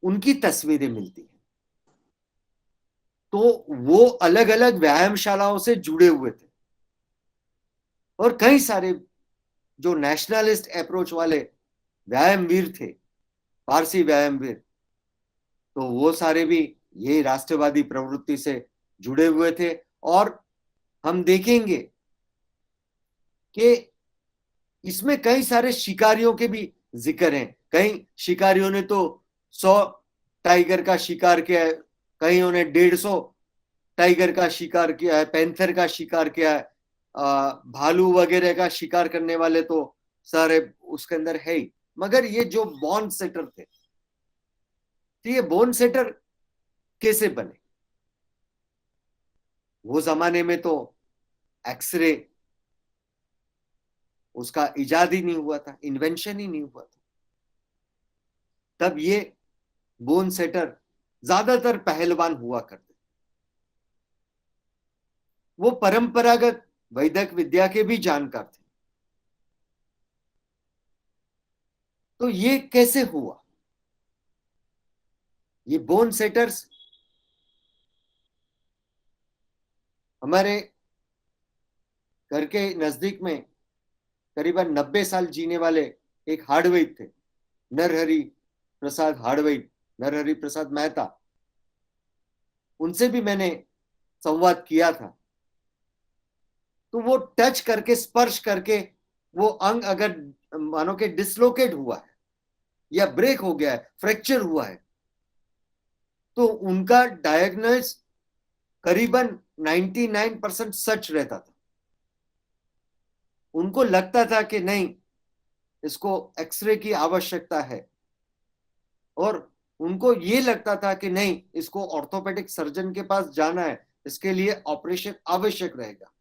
उनकी तस्वीरें मिलती हैं। तो वो अलग अलग व्यायामशालाओं से जुड़े हुए थे, और कई सारे जो नेशनलिस्ट अप्रोच वाले व्यायामवीर थे, पारसी व्यायामवीर, तो वो सारे भी ये राष्ट्रवादी प्रवृत्ति से जुड़े हुए थे। और हम देखेंगे कि इसमें कई सारे शिकारियों के भी जिक्र हैं। कई शिकारियों ने तो 100 टाइगर का शिकार किया है, कईयों ने 150 टाइगर का शिकार किया है, पैंथर का शिकार किया है, भालू वगैरह का शिकार करने वाले तो सारे उसके अंदर है ही, मगर ये जो बोन सेटर थे, तो ये बोन सेटर कैसे बने? वो जमाने में तो एक्सरे उसका इजाद ही नहीं हुआ था, इन्वेंशन ही नहीं हुआ था। तब ये बोन सेटर ज्यादातर पहलवान हुआ करते, वो परंपरागत वैदिक विद्या के भी जानकार थे। तो ये कैसे हुआ? ये बोन सेटर्स हमारे घर के नजदीक में करीबन 90 साल जीने वाले एक हार्डवेट थे, नरहरि प्रसाद हार्डवेट, नरहरि प्रसाद मेहता। उनसे भी मैंने संवाद किया था। तो वो टच करके, स्पर्श करके, वो अंग अगर मानो के डिसलोकेट हुआ है या ब्रेक हो गया है, फ्रैक्चर हुआ है, तो उनका डायग्नोस करीबन 99% सच रहता था। उनको लगता था कि नहीं, इसको एक्सरे की आवश्यकता है, और उनको ये लगता था कि नहीं, इसको ऑर्थोपेडिक सर्जन के पास जाना है, इसके लिए ऑपरेशन आवश्यक रहेगा।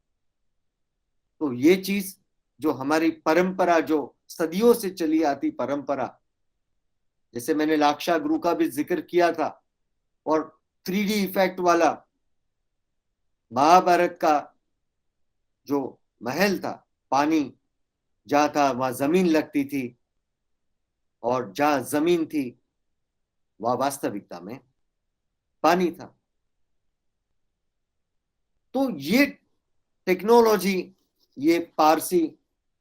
तो ये चीज जो हमारी परंपरा, जो सदियों से चली आती परंपरा, जैसे मैंने लाक्षा गुरु का भी जिक्र किया था, और 3D इफेक्ट वाला महाभारत का जो महल था, पानी जहां था वहां जमीन लगती थी, और जहां जमीन थी वहां वास्तविकता में पानी था। तो ये टेक्नोलॉजी, ये पारसी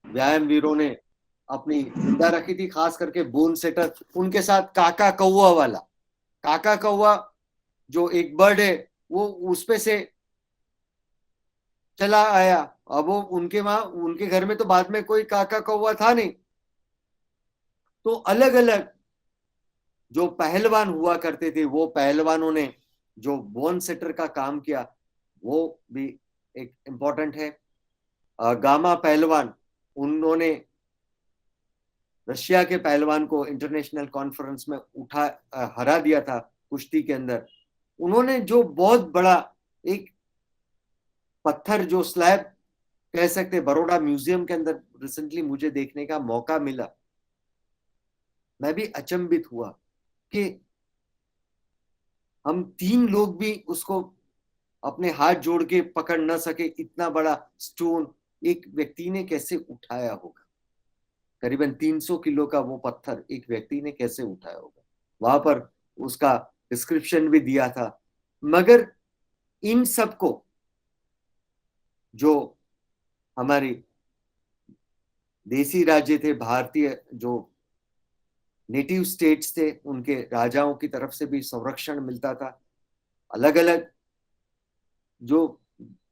व्यायाम वीरों ने अपनी जिंदा रखी थी, खास करके बोन सेटर। उनके साथ काका कौवा वाला, काका कौवा जो एक बर्ड है, वो उस पे से चला आया। अब वो उनके वहां, उनके घर में तो बाद में कोई काका कौवा था नहीं। तो अलग अलग जो पहलवान हुआ करते थे, वो पहलवानों ने जो बोन सेटर का काम किया, वो भी एक इम्पोर्टेंट है। गामा पहलवान, उन्होंने रशिया के पहलवान को इंटरनेशनल कॉन्फ्रेंस में हरा दिया था कुश्ती के अंदर। उन्होंने जो बहुत बड़ा एक पत्थर, जो स्लैब कह सकते, बड़ौदा म्यूजियम के अंदर रिसेंटली मुझे देखने का मौका मिला। मैं भी अचंभित हुआ कि हम 3 लोग भी उसको अपने हाथ जोड़ के पकड़ ना सके, इतना बड़ा स्टोन एक व्यक्ति ने कैसे उठाया होगा। करीबन 300 किलो का वो पत्थर एक व्यक्ति ने कैसे उठाया होगा। वहां पर उसका डिस्क्रिप्शन भी दिया था। मगर इन सबको जो हमारी देसी राज्य थे, भारतीय जो नेटिव स्टेट्स थे, उनके राजाओं की तरफ से भी संरक्षण मिलता था। अलग अलग जो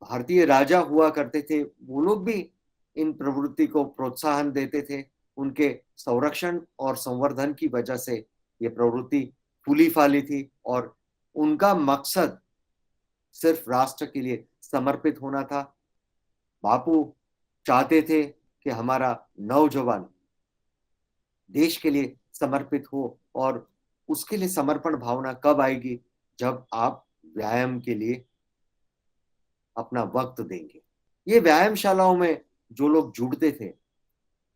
भारतीय राजा हुआ करते थे, वो लोग भी इन प्रवृत्ति को प्रोत्साहन देते थे। उनके संरक्षण और संवर्धन की वजह से ये प्रवृत्ति फूली फाली थी, और उनका मकसद सिर्फ राष्ट्र के लिए समर्पित होना था। बापू चाहते थे कि हमारा नौजवान देश के लिए समर्पित हो, और उसके लिए समर्पण भावना कब आएगी? जब आप व्यायाम के लिए अपना वक्त देंगे। ये व्यायामशालाओं में जो लोग जुड़ते थे,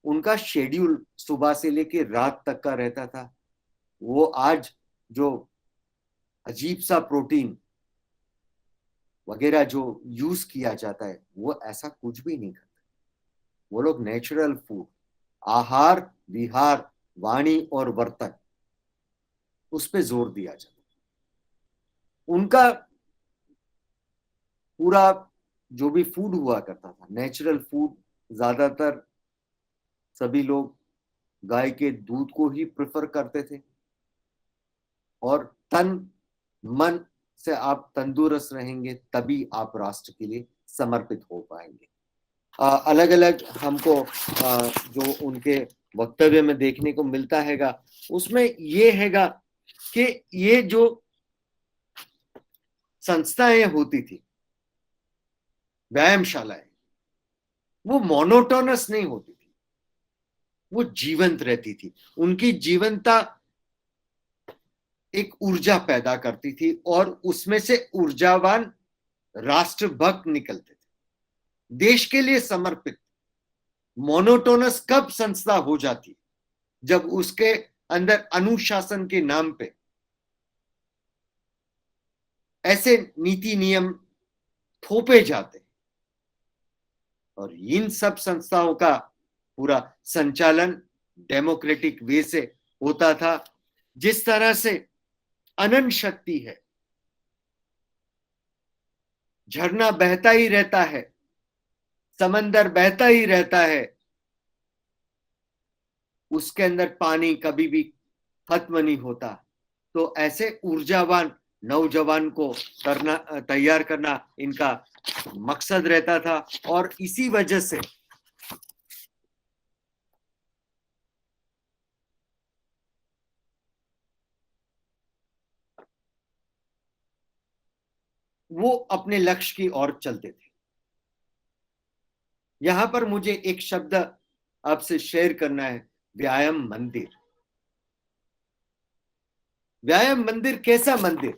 उनका शेड्यूल सुबह से लेकर रात तक का रहता था। वो आज जो अजीब सा प्रोटीन वगैरह जो यूज किया जाता है, वो ऐसा कुछ भी नहीं करते। वो लोग नेचुरल फूड, आहार विहार वाणी और वर्तन, उस पे जोर दिया जाता है। उनका पूरा जो भी फूड हुआ करता था, नेचुरल फूड। ज्यादातर सभी लोग गाय के दूध को ही प्रेफर करते थे, और तन मन से आप तंदुरुस्त रहेंगे तभी आप राष्ट्र के लिए समर्पित हो पाएंगे। अलग अलग हमको जो उनके वक्तव्य में देखने को मिलता हैगा, उसमें ये हैगा कि ये जो संस्थाएं होती थी, व्यायामशालाएं, वो मोनोटोनस नहीं होती थी। वो जीवंत रहती थी। उनकी जीवंतता एक ऊर्जा पैदा करती थी और उसमें से ऊर्जावान राष्ट्रभक्त निकलते थे, देश के लिए समर्पित। मोनोटोनस कब संस्था हो जाती? जब उसके अंदर अनुशासन के नाम पे ऐसे नीति नियम थोपे जाते, और इन सब संस्थाओं का पूरा संचालन डेमोक्रेटिक वे से होता था। जिस तरह से अनंत शक्ति है, झरना बहता ही रहता है, समंदर बहता ही रहता है, उसके अंदर पानी कभी भी खत्म नहीं होता। तो ऐसे ऊर्जावान नौजवान को करना, तैयार करना इनका मकसद रहता था। और इसी वजह से वो अपने लक्ष्य की ओर चलते थे। यहां पर मुझे एक शब्द आपसे शेयर करना है, व्यायाम मंदिर। व्यायाम मंदिर कैसा मंदिर?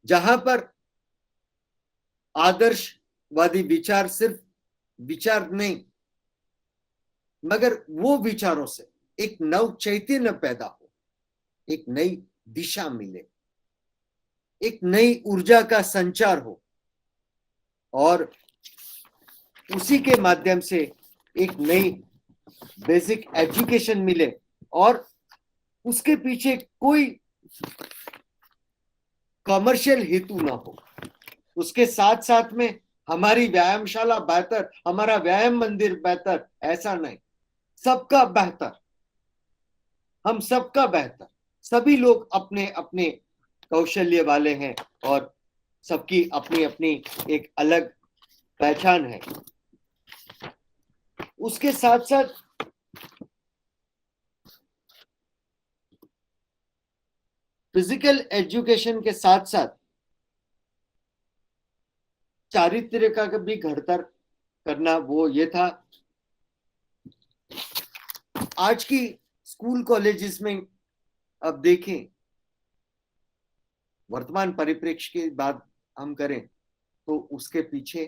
जहां पर आदर्शवादी विचार सिर्फ विचार नहीं, मगर वो विचारों से एक नव चैतन्य पैदा हो, एक नई दिशा मिले, एक नई ऊर्जा का संचार हो, और उसी के माध्यम से एक नई बेसिक एजुकेशन मिले, और उसके पीछे कोई कमर्शियल हेतु ना हो। उसके साथ साथ में हमारी व्यायामशाला बेहतर, हमारा व्यायाम मंदिर बेहतर, ऐसा नहीं, सबका बेहतर, हम सबका बेहतर। सभी लोग अपने अपने कौशल्य वाले हैं और सबकी अपनी अपनी एक अलग पहचान है। उसके साथ साथ फिजिकल एजुकेशन के साथ साथ चारित्र्य का भी घड़तर करना, वो ये था। आज की स्कूल कॉलेजेस में अब देखें, वर्तमान परिप्रेक्ष्य की बात हम करें तो उसके पीछे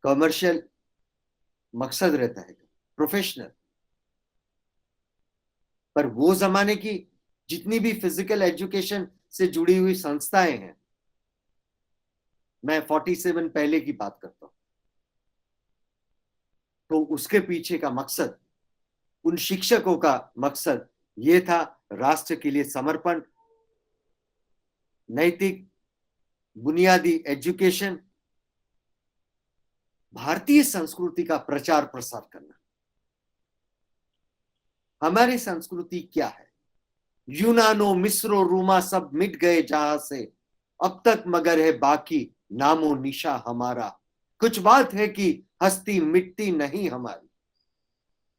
कमर्शियल मकसद रहता है, प्रोफेशनल। पर वो जमाने की जितनी भी फिजिकल एजुकेशन से जुड़ी हुई संस्थाएं हैं, मैं 47 पहले की बात करता हूं, तो उसके पीछे का मकसद, उन शिक्षकों का मकसद ये था, राष्ट्र के लिए समर्पण, नैतिक बुनियादी एजुकेशन, भारतीय संस्कृति का प्रचार प्रसार करना। हमारी संस्कृति क्या है? यूनानो मिस्रो रूमा सब मिट गए जहां से, अब तक मगर है बाकी नामो निशा हमारा। कुछ बात है कि हस्ती मिटती नहीं हमारी,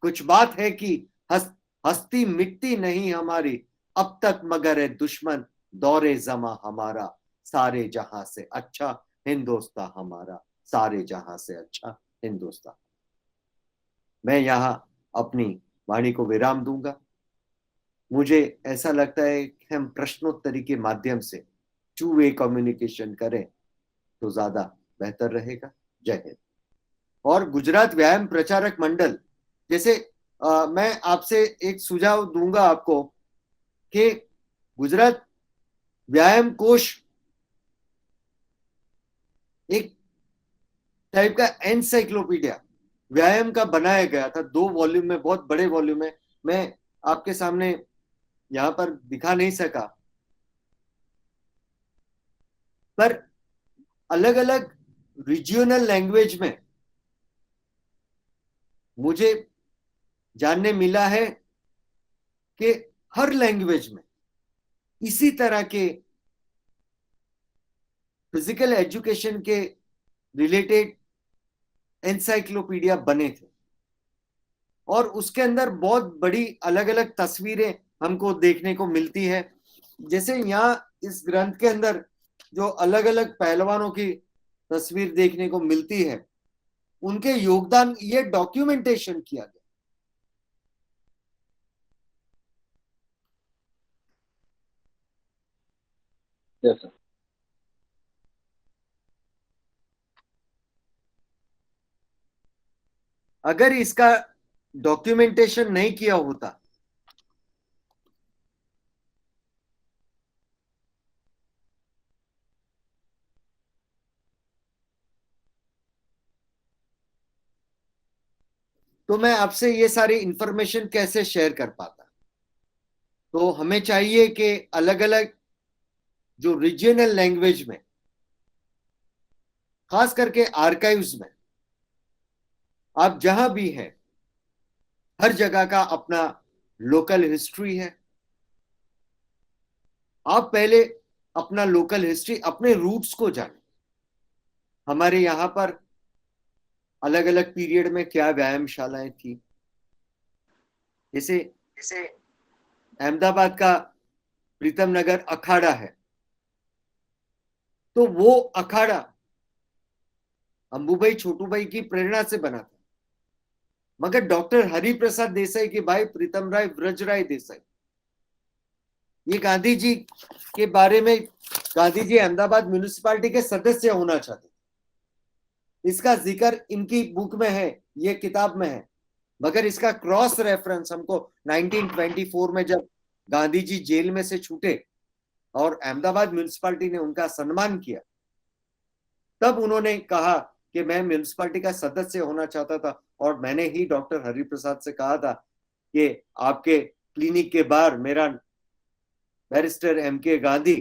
कुछ बात है कि हस्ती मिटती नहीं हमारी, अब तक मगर है दुश्मन दौरे जमा हमारा। सारे जहां से अच्छा हिंदुस्तान हमारा, सारे जहां से अच्छा हिंदुस्तान। मैं यहां अपनी वाणी को विराम दूंगा। मुझे ऐसा लगता है कि हम प्रश्नोत्तरी के माध्यम से टू वे कम्युनिकेशन करें तो ज्यादा बेहतर रहेगा। जय हिंद। और गुजरात व्यायाम प्रचारक मंडल, जैसे मैं आपसे एक सुझाव दूंगा आपको कि गुजरात व्यायाम कोश एक टाइप का एनसाइक्लोपीडिया व्यायाम का बनाया गया था, 2 वॉल्यूम में, बहुत बड़े वॉल्यूम में। मैं आपके सामने यहां पर दिखा नहीं सका, पर अलग अलग रीजियोनल लैंग्वेज में मुझे जानने मिला है कि हर लैंग्वेज में इसी तरह के फिजिकल एजुकेशन के रिलेटेड एनसाइक्लोपीडिया बने थे, और उसके अंदर बहुत बड़ी अलग अलग तस्वीरें हमको देखने को मिलती है। जैसे यहाँ इस ग्रंथ के अंदर जो अलग अलग पहलवानों की तस्वीर देखने को मिलती है, उनके योगदान ये डॉक्यूमेंटेशन किया गया। Yes, sir. अगर इसका डॉक्यूमेंटेशन नहीं किया होता तो मैं आपसे ये सारी इंफॉर्मेशन कैसे शेयर कर पाता। तो हमें चाहिए कि अलग अलग जो रीजनल लैंग्वेज में, खास करके आर्काइव्स में, आप जहां भी हैं, हर जगह का अपना लोकल हिस्ट्री है। आप पहले अपना लोकल हिस्ट्री, अपने रूट्स को जानें। हमारे यहाँ पर अलग अलग पीरियड में क्या व्यायामशालाएं थी। जैसे जैसे अहमदाबाद का प्रीतम नगर अखाड़ा है, तो वो अखाड़ा अंबुभाई छोटू भाई की प्रेरणा से बना था, मगर डॉक्टर हरिप्रसाद देसाई के भाई प्रीतम राय व्रजराय देसाई, ये गांधी जी के बारे में, गांधी जी अहमदाबाद म्यूनिसिपालिटी के सदस्य होना चाहते, इसका जिक्र इनकी बुक में है, ये किताब में है। मगर इसका क्रॉस रेफरेंस हमको 1924 में जब गांधी जी जेल में से छूटे और अहमदाबाद म्यूनिसिपालिटी ने उनका सम्मान किया, तब उन्होंने कहा कि मैं म्यूनिसिपालिटी का सदस्य होना चाहता था, और मैंने ही डॉक्टर हरिप्रसाद से कहा था कि आपके क्लिनिक के बाहर मेरा बैरिस्टर M.K. गांधी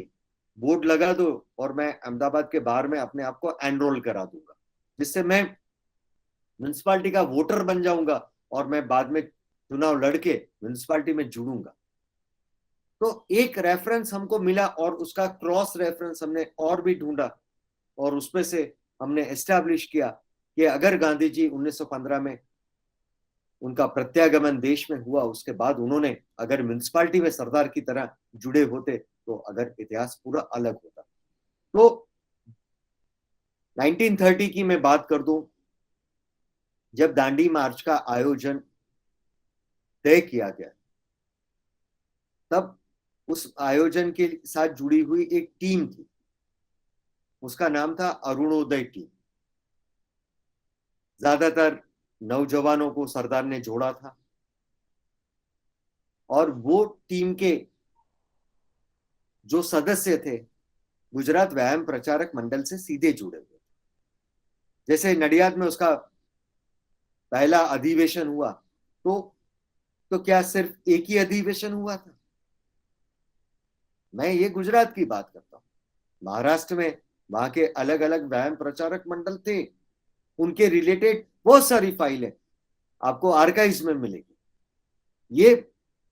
बोर्ड लगा दो और मैं अहमदाबाद के बाहर में अपने आप को एनरोल करा दूंगा, जिससे मैं म्यूनिसिपालिटी का वोटर बन जाऊंगा और मैं बाद में चुनाव लड़के म्यूनिसिपालिटी में जुड़ूंगा। तो एक रेफरेंस हमको मिला और उसका क्रॉस रेफरेंस हमने और भी ढूंढा, और उसमें से हमने एस्टैब्लिश किया कि अगर गांधी जी 1915 में उनका प्रत्यागमन देश में हुआ, उसके बाद उन्होंने अगर म्यूनिसिपालिटी में सरदार की तरह जुड़े होते तो अगर इतिहास पूरा अलग होता। तो 1930 की मैं बात कर दूं, जब दांडी मार्च का आयोजन तय किया गया, तब उस आयोजन के साथ जुड़ी हुई एक टीम थी, उसका नाम था अरुणोदय टीम। ज्यादातर नौजवानों को सरदार ने जोड़ा था, और वो टीम के जो सदस्य थे गुजरात व्यायाम प्रचारक मंडल से सीधे जुड़े हुए। जैसे नडियाद में उसका पहला अधिवेशन हुआ, तो क्या सिर्फ एक ही अधिवेशन हुआ था? मैं ये गुजरात की बात करता हूँ। महाराष्ट्र में वहां के अलग अलग व्यायाम प्रचारक मंडल थे, उनके रिलेटेड बहुत सारी फाइलें आपको आर्काइव्स में मिलेगी। ये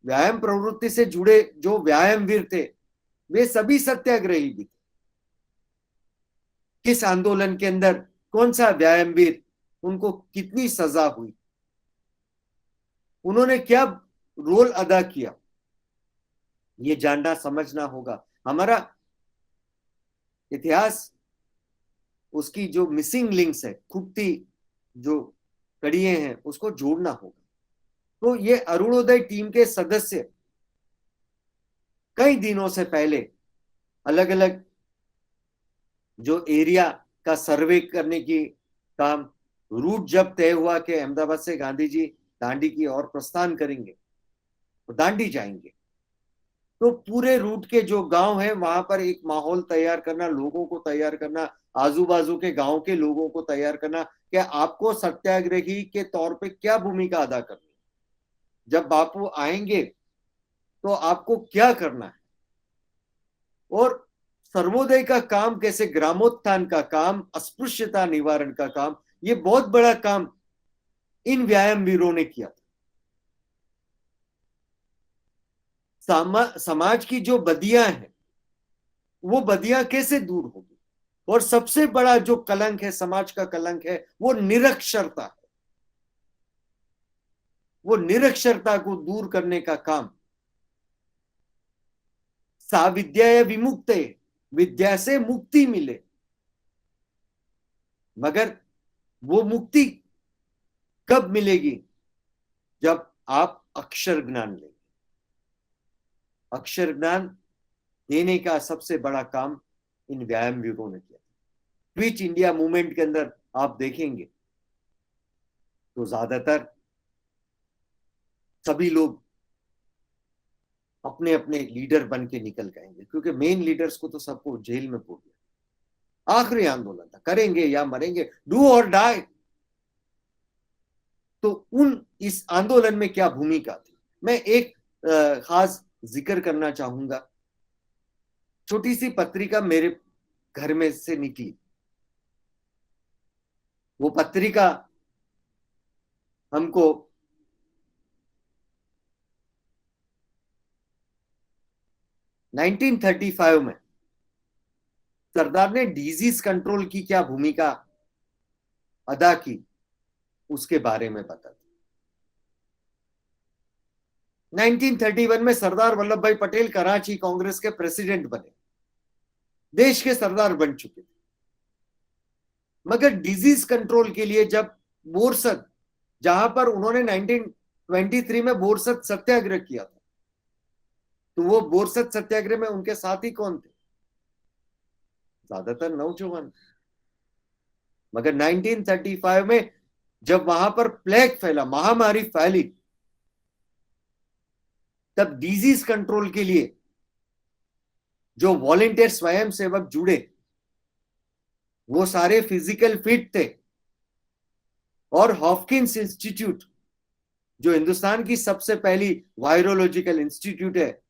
व्यायाम प्रवृत्ति से जुड़े जो व्यायामवीर थे, वे सभी सत्याग्रही भी थे। किस आंदोलन के अंदर कौन सा व्यायामवीर, उनको कितनी सजा हुई, उन्होंने क्या रोल अदा किया, ये जानना समझना होगा। हमारा इतिहास, उसकी जो मिसिंग लिंक्स है, खुटती जो कड़ियां हैं, उसको जोड़ना होगा। तो ये अरुणोदय टीम के सदस्य कई दिनों से पहले अलग अलग जो एरिया का सर्वे करने की काम, रूट जब तय हुआ कि अहमदाबाद से गांधी जी दांडी की ओर प्रस्थान करेंगे, तो दांडी जाएंगे, तो पूरे रूट के जो गांव है वहां पर एक माहौल तैयार करना, लोगों को तैयार करना, आजू बाजू के गांव के लोगों को तैयार करना कि आपको सत्याग्रही के तौर पे क्या भूमिका अदा करनी है, जब बापू आएंगे तो आपको क्या करना है, और सर्वोदय का काम कैसे, ग्रामोत्थान का काम, अस्पृश्यता निवारण का काम, ये बहुत बड़ा काम इन व्यायाम वीरों ने किया था। समाज की जो बदियां हैं, वो बदियां कैसे दूर होगी, और सबसे बड़ा जो कलंक है, समाज का कलंक है, वो निरक्षरता है। वो निरक्षरता को दूर करने का काम सा विद्या विमुक्त, विद्या से मुक्ति मिले, मगर वो मुक्ति कब मिलेगी? जब आप अक्षर ज्ञान लेंगे। अक्षर ज्ञान देने का सबसे बड़ा काम इन व्यायाम वीरों ने किया। क्विट इंडिया मूवमेंट के अंदर आप देखेंगे तो ज्यादातर सभी लोग अपने अपने लीडर बन के निकल गएंगे, क्योंकि मेन लीडर्स को तो सबको जेल में पोड़ दिया। आखिरी आंदोलन था, करेंगे या मरेंगे, डू और डाई। तो उन इस आंदोलन में क्या भूमिका थी, मैं एक खास जिक्र करना चाहूंगा। छोटी सी पत्रिका मेरे घर में से निकली। वो पत्रिका हमको नाइनटीन 1935 में सरदार ने डिजीज कंट्रोल की क्या भूमिका अदा की उसके बारे में बताती। 1931 में सरदार वल्लभ भाई पटेल कराची कांग्रेस के प्रेसिडेंट बने, देश के सरदार बन चुके थे। मगर डिजीज कंट्रोल के लिए जब बोरसद, जहां पर उन्होंने 1923 में बोरसद सत्याग्रह किया था, तो वो बोरसद सत्याग्रह में उनके साथी कौन थे? ज्यादातर नौजवान। मगर 1935 में जब वहां पर प्लेग फैला, महामारी फैली, तब डिजीज कंट्रोल के लिए जो वॉलंटियर स्वयं सेवक जुड़े, वो सारे फिजिकल फिट थे। और हॉपकिंस इंस्टीट्यूट, जो हिंदुस्तान की सबसे पहली वायरोलॉजिकल इंस्टीट्यूट है,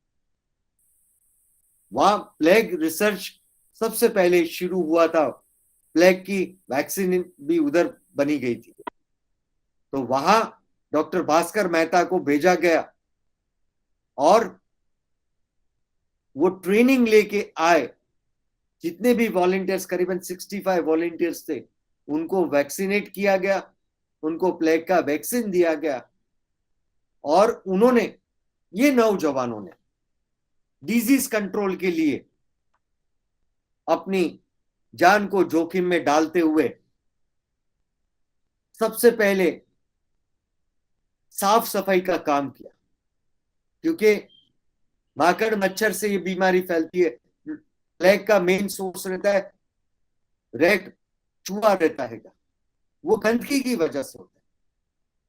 वहां प्लेग रिसर्च सबसे पहले शुरू हुआ था। प्लेग की वैक्सीन भी उधर बनी गई थी। तो वहां डॉक्टर भास्कर मेहता को भेजा गया और वो ट्रेनिंग लेके आए। जितने भी वॉलंटियर्स, करीबन 65 वॉलंटियर्स थे, उनको वैक्सीनेट किया गया, उनको प्लेग का वैक्सीन दिया गया। और उन्होंने, ये नौजवानों ने डिजीज कंट्रोल के लिए अपनी जान को जोखिम में डालते हुए सबसे पहले साफ सफाई का काम किया, क्योंकि माकड़ मच्छर से ये बीमारी फैलती है। प्लेग का मेन सोर्स रहता है रेट, चूहा रहता है, वो गंदगी की वजह से होता है।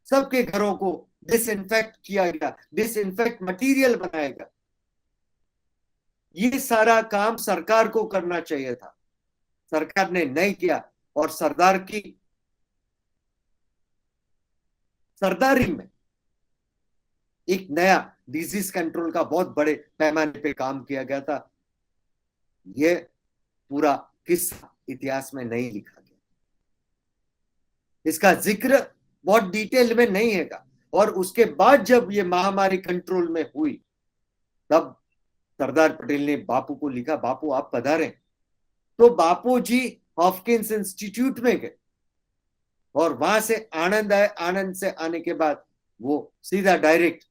सबके घरों को डिसइंफेक्ट किया गया, डिसइंफेक्ट मटेरियल बनाया गया। ये सारा काम सरकार को करना चाहिए था, सरकार ने नहीं किया। और सरदार की सरदारी में एक नया डिजीज कंट्रोल का बहुत बड़े पैमाने पे काम किया गया था। यह पूरा किस्सा इतिहास में नहीं लिखा गया, इसका जिक्र बहुत डिटेल में नहीं है। और उसके बाद जब ये महामारी कंट्रोल में हुई, तब सरदार पटेल ने बापू को लिखा, बापू आप पधारें। तो बापू जी हॉपकिंस इंस्टीट्यूट में गए और वहां से आनंद आए। आनंद से आने के बाद वो सीधा डायरेक्ट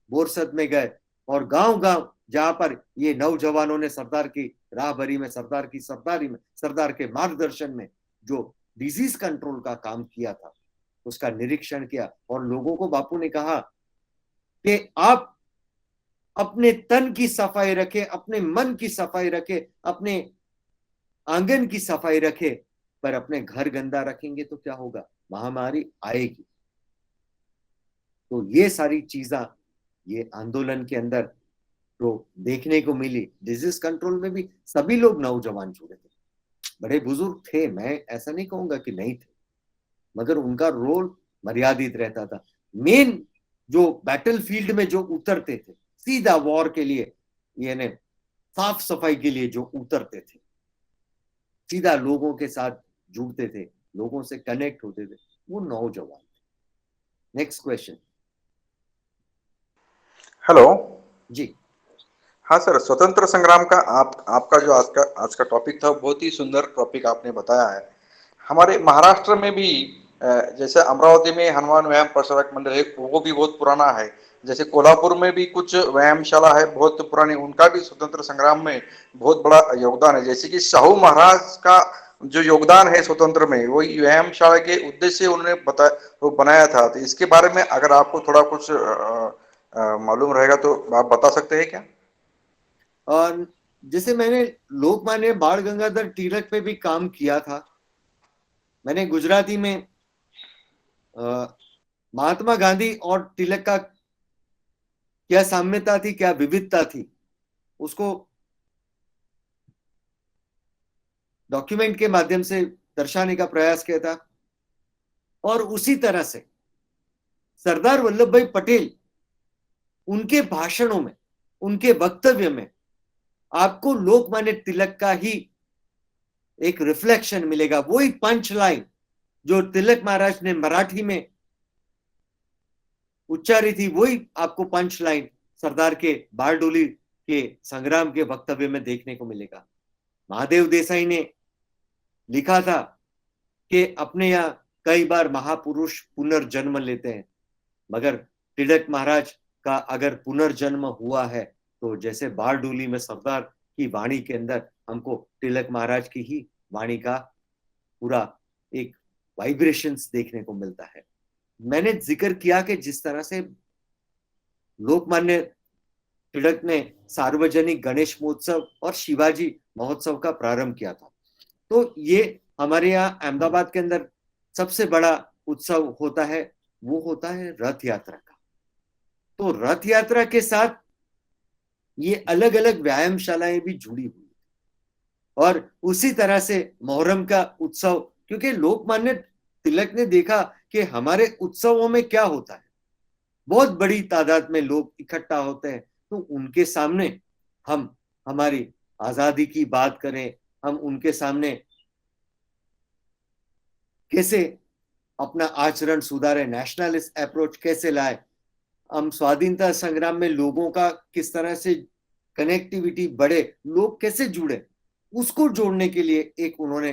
बोरसद में गए और गांव गांव, जहां पर ये नौजवानों ने सरदार की राहबरी में, सरदार की सरदारी में, सरदार के मार्गदर्शन में जो डिजीज कंट्रोल का काम किया था, उसका निरीक्षण किया। और लोगों को बापू ने कहा कि आप अपने तन की सफाई रखें, अपने मन की सफाई रखें, अपने आंगन की सफाई रखें, पर अपने घर गंदा रखेंगे तो क्या होगा? महामारी आएगी। तो ये सारी चीजें ये आंदोलन के अंदर तो देखने को मिली। डिजीज कंट्रोल में भी सभी लोग नौजवान जुड़े थे, बड़े बुजुर्ग थे, मैं ऐसा नहीं कहूंगा कि नहीं थे, मगर उनका रोल मर्यादित रहता था। मेन जो बैटल फील्ड में जो उतरते थे, सीधा वॉर के लिए, यानी साफ सफाई के लिए जो उतरते थे, सीधा लोगों के साथ जुड़ते थे, लोगों से कनेक्ट होते थे, वो नौजवान थे। Next question. हेलो जी। हाँ सर, स्वतंत्र संग्राम का आपका जो आज का टॉपिक था, बहुत ही सुंदर टॉपिक आपने बताया है। हमारे महाराष्ट्र में भी जैसे अमरावती में हनुमान व्यायाम प्रसारक मंडल है, वो भी बहुत पुराना है। जैसे कोल्हापुर में भी कुछ व्यायामशाला है बहुत पुरानी, उनका भी स्वतंत्र संग्राम में बहुत बड़ा योगदान है। जैसे कि साहू महाराज का जो योगदान है स्वतंत्र में, वो व्यायामशाला के उद्देश्य से उन्होंने वो बनाया था। तो इसके बारे में अगर आपको थोड़ा कुछ मालूम रहेगा तो आप बता सकते हैं क्या? और जैसे मैंने लोकमान्य बाल गंगाधर तिलक पे भी काम किया था। मैंने गुजराती में महात्मा गांधी और तिलक का क्या साम्यता थी, क्या विविधता थी, उसको डॉक्यूमेंट के माध्यम से दर्शाने का प्रयास किया था। और उसी तरह से सरदार वल्लभ भाई पटेल, उनके भाषणों में, उनके वक्तव्य में आपको लोकमान्य तिलक का ही एक रिफ्लेक्शन मिलेगा। वही पंच लाइन जो तिलक महाराज ने मराठी में उच्चारी थी, वही आपको पंच लाइन सरदार के बारडोली के संग्राम के वक्तव्य में देखने को मिलेगा। महादेव देसाई ने लिखा था कि अपने यहाँ कई बार महापुरुष पुनर्जन्म लेते हैं, मगर तिलक महाराज का अगर पुनर्जन्म हुआ है तो जैसे बारडोली में सरदार की वाणी के अंदर हमको तिलक महाराज की ही वाणी का पूरा एक वाइब्रेशंस देखने को मिलता है। मैंने जिक्र किया कि जिस तरह से लोकमान्य तिलक ने सार्वजनिक गणेश महोत्सव और शिवाजी महोत्सव का प्रारंभ किया था, तो ये हमारे यहाँ अहमदाबाद के अंदर सबसे बड़ा उत्सव होता है, वो होता है रथ यात्रा का। तो रथ यात्रा के साथ ये अलग अलग व्यायामशालाएं भी जुड़ी हुई, और उसी तरह से मोहर्रम का उत्सव, क्योंकि लोकमान्य तिलक ने देखा कि हमारे उत्सवों में क्या होता है, बहुत बड़ी तादाद में लोग इकट्ठा होते हैं, तो उनके सामने हम हमारी आजादी की बात करें, हम उनके सामने कैसे अपना आचरण सुधारे, नेशनलिस्ट अप्रोच कैसे लाए, हम स्वाधीनता संग्राम में लोगों का किस तरह से कनेक्टिविटी बढ़े, लोग कैसे जुड़े, उसको जोड़ने के लिए एक उन्होंने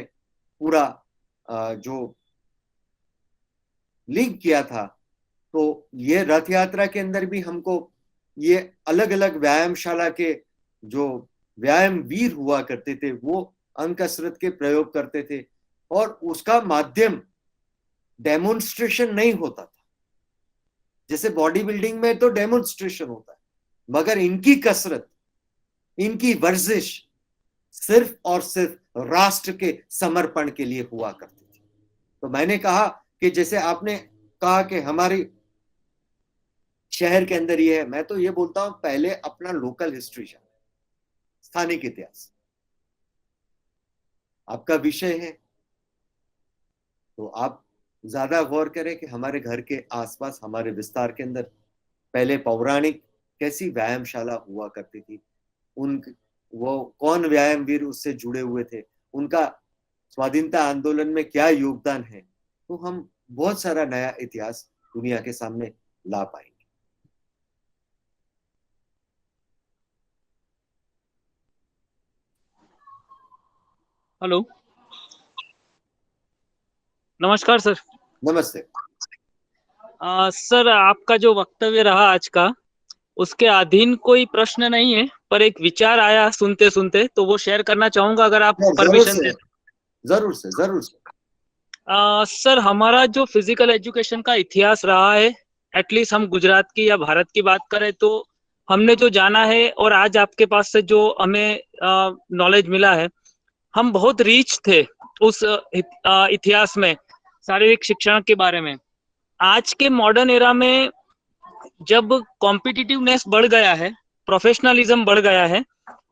पूरा जो लिंक किया था। तो ये रथ यात्रा के अंदर भी हमको ये अलग अलग व्यायामशाला के जो व्यायाम वीर हुआ करते थे, वो अंग कसरत के प्रयोग करते थे, और उसका माध्यम डेमोन्स्ट्रेशन नहीं होता था। जैसे बॉडी बिल्डिंग में तो डेमोन्स्ट्रेशन होता है, मगर इनकी कसरत, इनकी वर्जिश सिर्फ और सिर्फ राष्ट्र के समर्पण के लिए हुआ करती थी। तो मैंने कहा कि जैसे आपने कहा कि हमारी शहर के अंदर ये है, मैं तो ये बोलता हूं पहले अपना लोकल हिस्ट्री जाने, स्थानिक इतिहास आपका विषय है, तो आप ज्यादा गौर करें कि हमारे घर के आसपास, हमारे विस्तार के अंदर पहले पौराणिक कैसी व्यायामशाला हुआ करती थी, उन वो कौन व्यायाम वीर उससे जुड़े हुए थे, उनका स्वाधीनता आंदोलन में क्या योगदान है, तो हम बहुत सारा नया इतिहास दुनिया के सामने ला पाएंगे। हेलो, नमस्कार सर। नमस्ते। सर, आपका जो वक्तव्य रहा आज का, उसके अधीन कोई प्रश्न नहीं है, पर एक विचार आया सुनते सुनते, तो वो शेयर करना चाहूंगा अगर आप परमिशन दें। जरूर से, जरूर से। सर, हमारा जो फिजिकल एजुकेशन का इतिहास रहा है, एटलीस्ट हम गुजरात की या भारत की बात करें तो हमने जो जाना है और आज आपके पास से जो हमें नॉलेज मिला है, हम बहुत रीच थे उस इतिहास में, शारीरिक शिक्षण के बारे में। आज के मॉडर्न एरा में जब कॉम्पिटिटिवनेस बढ़ गया है, प्रोफेशनलिज्म बढ़ गया है,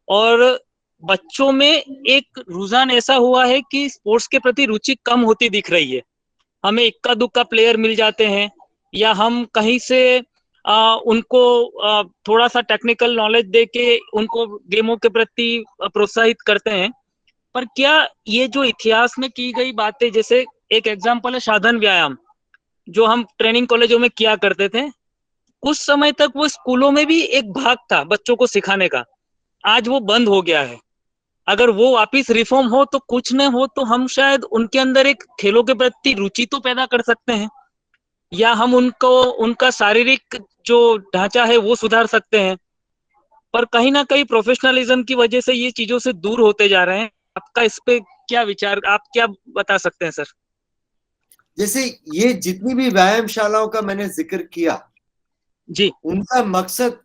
और बच्चों में एक रुझान ऐसा हुआ है कि स्पोर्ट्स के प्रति रुचि कम होती दिख रही है। हमें इक्का दुक्का प्लेयर मिल जाते हैं, या हम कहीं से उनको थोड़ा सा टेक्निकल नॉलेज दे के उनको गेमों के प्रति प्रोत्साहित करते हैं। पर क्या ये जो इतिहास में की गई बातें, जैसे एक एग्जाम्पल है साधन व्यायाम, जो हम ट्रेनिंग कॉलेजों में किया करते थे, कुछ समय तक वो स्कूलों में भी एक भाग था बच्चों को सिखाने का, आज वो बंद हो गया है। अगर वो वापिस रिफॉर्म हो तो कुछ न हो तो हम शायद उनके अंदर एक खेलों के प्रति रुचि तो पैदा कर सकते हैं, या हम उनको उनका शारीरिक जो ढांचा है वो सुधार सकते हैं। पर कहीं ना कहीं प्रोफेशनलिज्म की वजह से ये चीजों से दूर होते जा रहे हैं। आपका इस पे क्या विचार, आप क्या बता सकते हैं सर? जैसे ये जितनी भी व्यायामशालाओं का मैंने जिक्र किया, जी उनका मकसद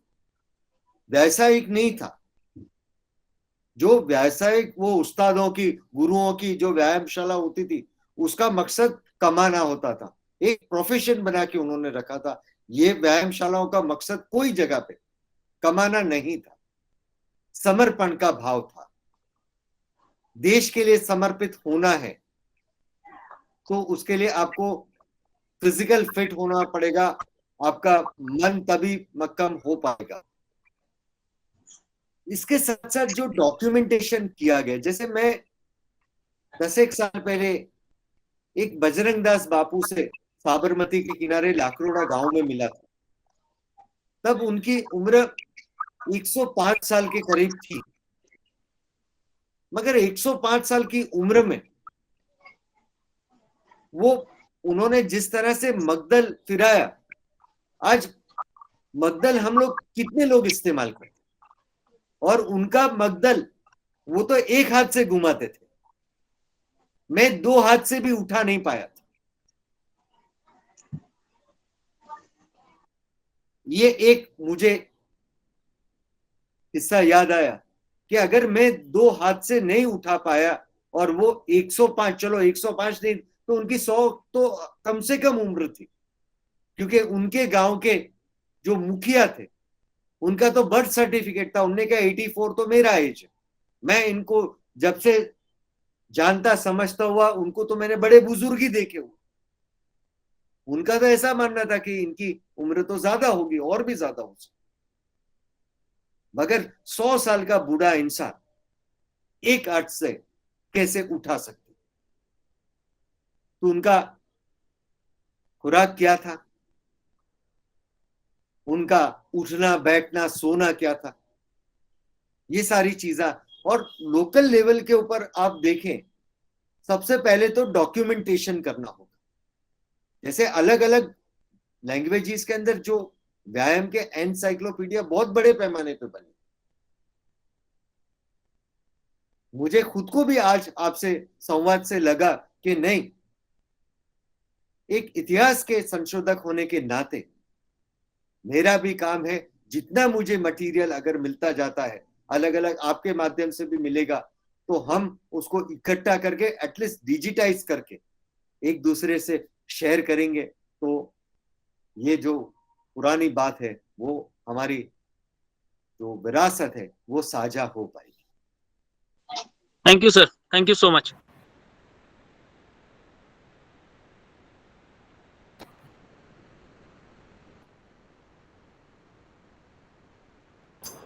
व्यावसायिक नहीं था। जो व्यावसायिक वो उस्तादों की, गुरुओं की जो व्यायामशाला होती थी, उसका मकसद कमाना होता था, एक प्रोफेशन बना के उन्होंने रखा था। ये व्यायामशालाओं का मकसद कोई जगह पे कमाना नहीं था, समर्पण का भाव था। देश के लिए समर्पित होना है तो उसके लिए आपको फिजिकल फिट होना पड़ेगा, आपका मन तभी मक्कम हो पाएगा। इसके साथ साथ जो डॉक्यूमेंटेशन किया गया, जैसे मैं 10 साल पहले एक बजरंग दास बापू से साबरमती के किनारे लाकरोड़ा गांव में मिला था। तब उनकी उम्र 105 साल के करीब थी, मगर 105 साल की उम्र में वो उन्होंने जिस तरह से मगदल फिराया, आज मगदल हम लोग कितने लोग इस्तेमाल करते, और उनका मगदल वो तो एक हाथ से घुमाते थे, मैं 2 हाथ से भी उठा नहीं पाया था। ये एक मुझे किस्सा याद आया कि अगर मैं 2 हाथ से नहीं उठा पाया और वो 105, चलो 105 नहीं तो उनकी 100 तो कम से कम उम्र थी, क्योंकि उनके गांव के जो मुखिया थे उनका तो बर्थ सर्टिफिकेट था, उनने कहा 84 तो मेरा एज है। मैं इनको जब से जानता समझता हुआ, उनको तो मैंने बड़े बुजुर्ग ही देखे हुए, उनका तो ऐसा मानना था कि इनकी उम्र तो ज्यादा होगी और भी ज्यादा हो सकती, मगर 100 साल का बूढ़ा इंसान एक हाथ से कैसे उठा सकते? तो उनका खुराक क्या था, उनका उठना बैठना सोना क्या था, ये सारी चीजें। और लोकल लेवल के ऊपर आप देखें, सबसे पहले तो डॉक्यूमेंटेशन करना होगा। जैसे अलग अलग लैंग्वेजेस के अंदर जो व्यायाम के एनसाइक्लोपीडिया बहुत बड़े पैमाने पे बने, मुझे खुद को भी आज आपसे संवाद से लगा कि नहीं, एक इतिहास के संशोधक होने के नाते मेरा भी काम है, जितना मुझे मटेरियल अगर मिलता जाता है, अलग अलग आपके माध्यम से भी मिलेगा, तो हम उसको इकट्ठा करके एटलीस्ट डिजिटाइज करके एक दूसरे से शेयर करेंगे, तो ये जो पुरानी बात है, वो हमारी जो विरासत है वो साझा हो पाएगी। Thank you sir, thank you so much.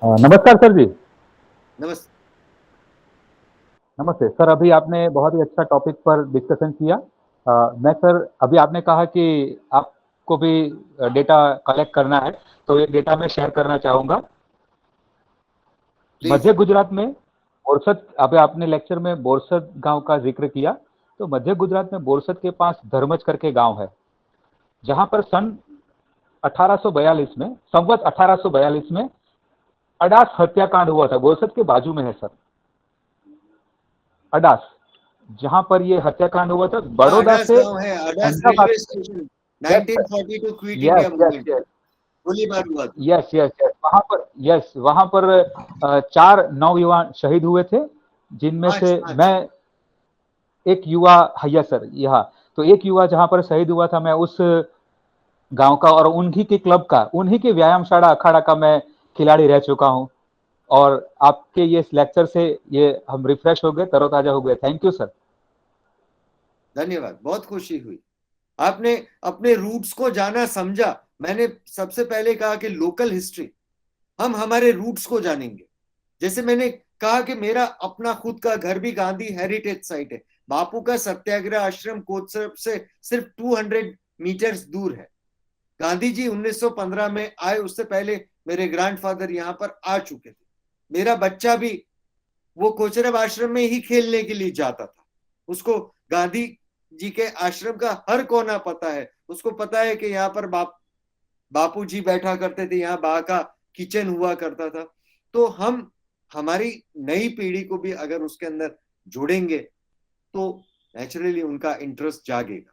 नमस्कार सर जी। नमस्ते। नमस्ते सर, अभी आपने बहुत ही अच्छा टॉपिक पर डिस्कशन किया। मैं सर, अभी आपने कहा कि आपको भी डेटा कलेक्ट करना है, तो ये डेटा मैं शेयर करना चाहूँगा। मध्य गुजरात में बोरसद, अभी आपने लेक्चर में बोरसद गांव का जिक्र किया, तो मध्य गुजरात में बोरसद के पास धर्मज करके गांव है, जहां पर सन 1842 में, संवत 1842 में अडास हत्याकांड हुआ था। बोरसद के बाजू में है सर अडास, जहां पर ये हत्याकांड हुआ था। बड़ौदा से Ahmedabad, 1942 quit India movement, Golibar हुआ था। यस यस यस, वहां पर 4 नौयुवान शहीद हुए थे, जिनमें से मैं एक युवा, हैया सर, यहाँ तो एक युवा जहां पर शहीद हुआ था, मैं उस गांव का और उन्हीं के क्लब का, उन्हीं के व्यायामशाला अखाड़ा का मैं खिलाड़ी रह चुका हूं। और आपके ये लेक्चर से ये हम रिफ्रेश हो गए, तरोताजा हो गए। Thank you sir. धन्यवाद, बहुत खुशी हुई आपने अपने रूट्स को जाना समझा। मैंने सबसे पहले कहा कि लोकल हिस्ट्री, हम हमारे रूट्स को जानेंगे। जैसे मैंने कहा कि मेरा अपना खुद का घर भी गांधी हेरिटेज साइट है। बापू का सत्याग्रह आश्रम कोचरब से सिर्फ 200 मीटर्स दूर है। गांधी जी 1915 में आए, उससे पहले मेरे ग्रैंडफादर यहाँ पर आ चुके थे। मेरा बच्चा भी वो कोचरब आश्रम में ही खेलने के लिए जाता था। उसको गांधी जी के आश्रम का हर कोना पता है। उसको पता है कि यहाँ पर बापू जी बैठा करते थे, यहाँ बा का किचन हुआ करता था। तो हम हमारी नई पीढ़ी को भी अगर उसके अंदर जोड़ेंगे तो नेचुरली उनका इंटरेस्ट जागेगा।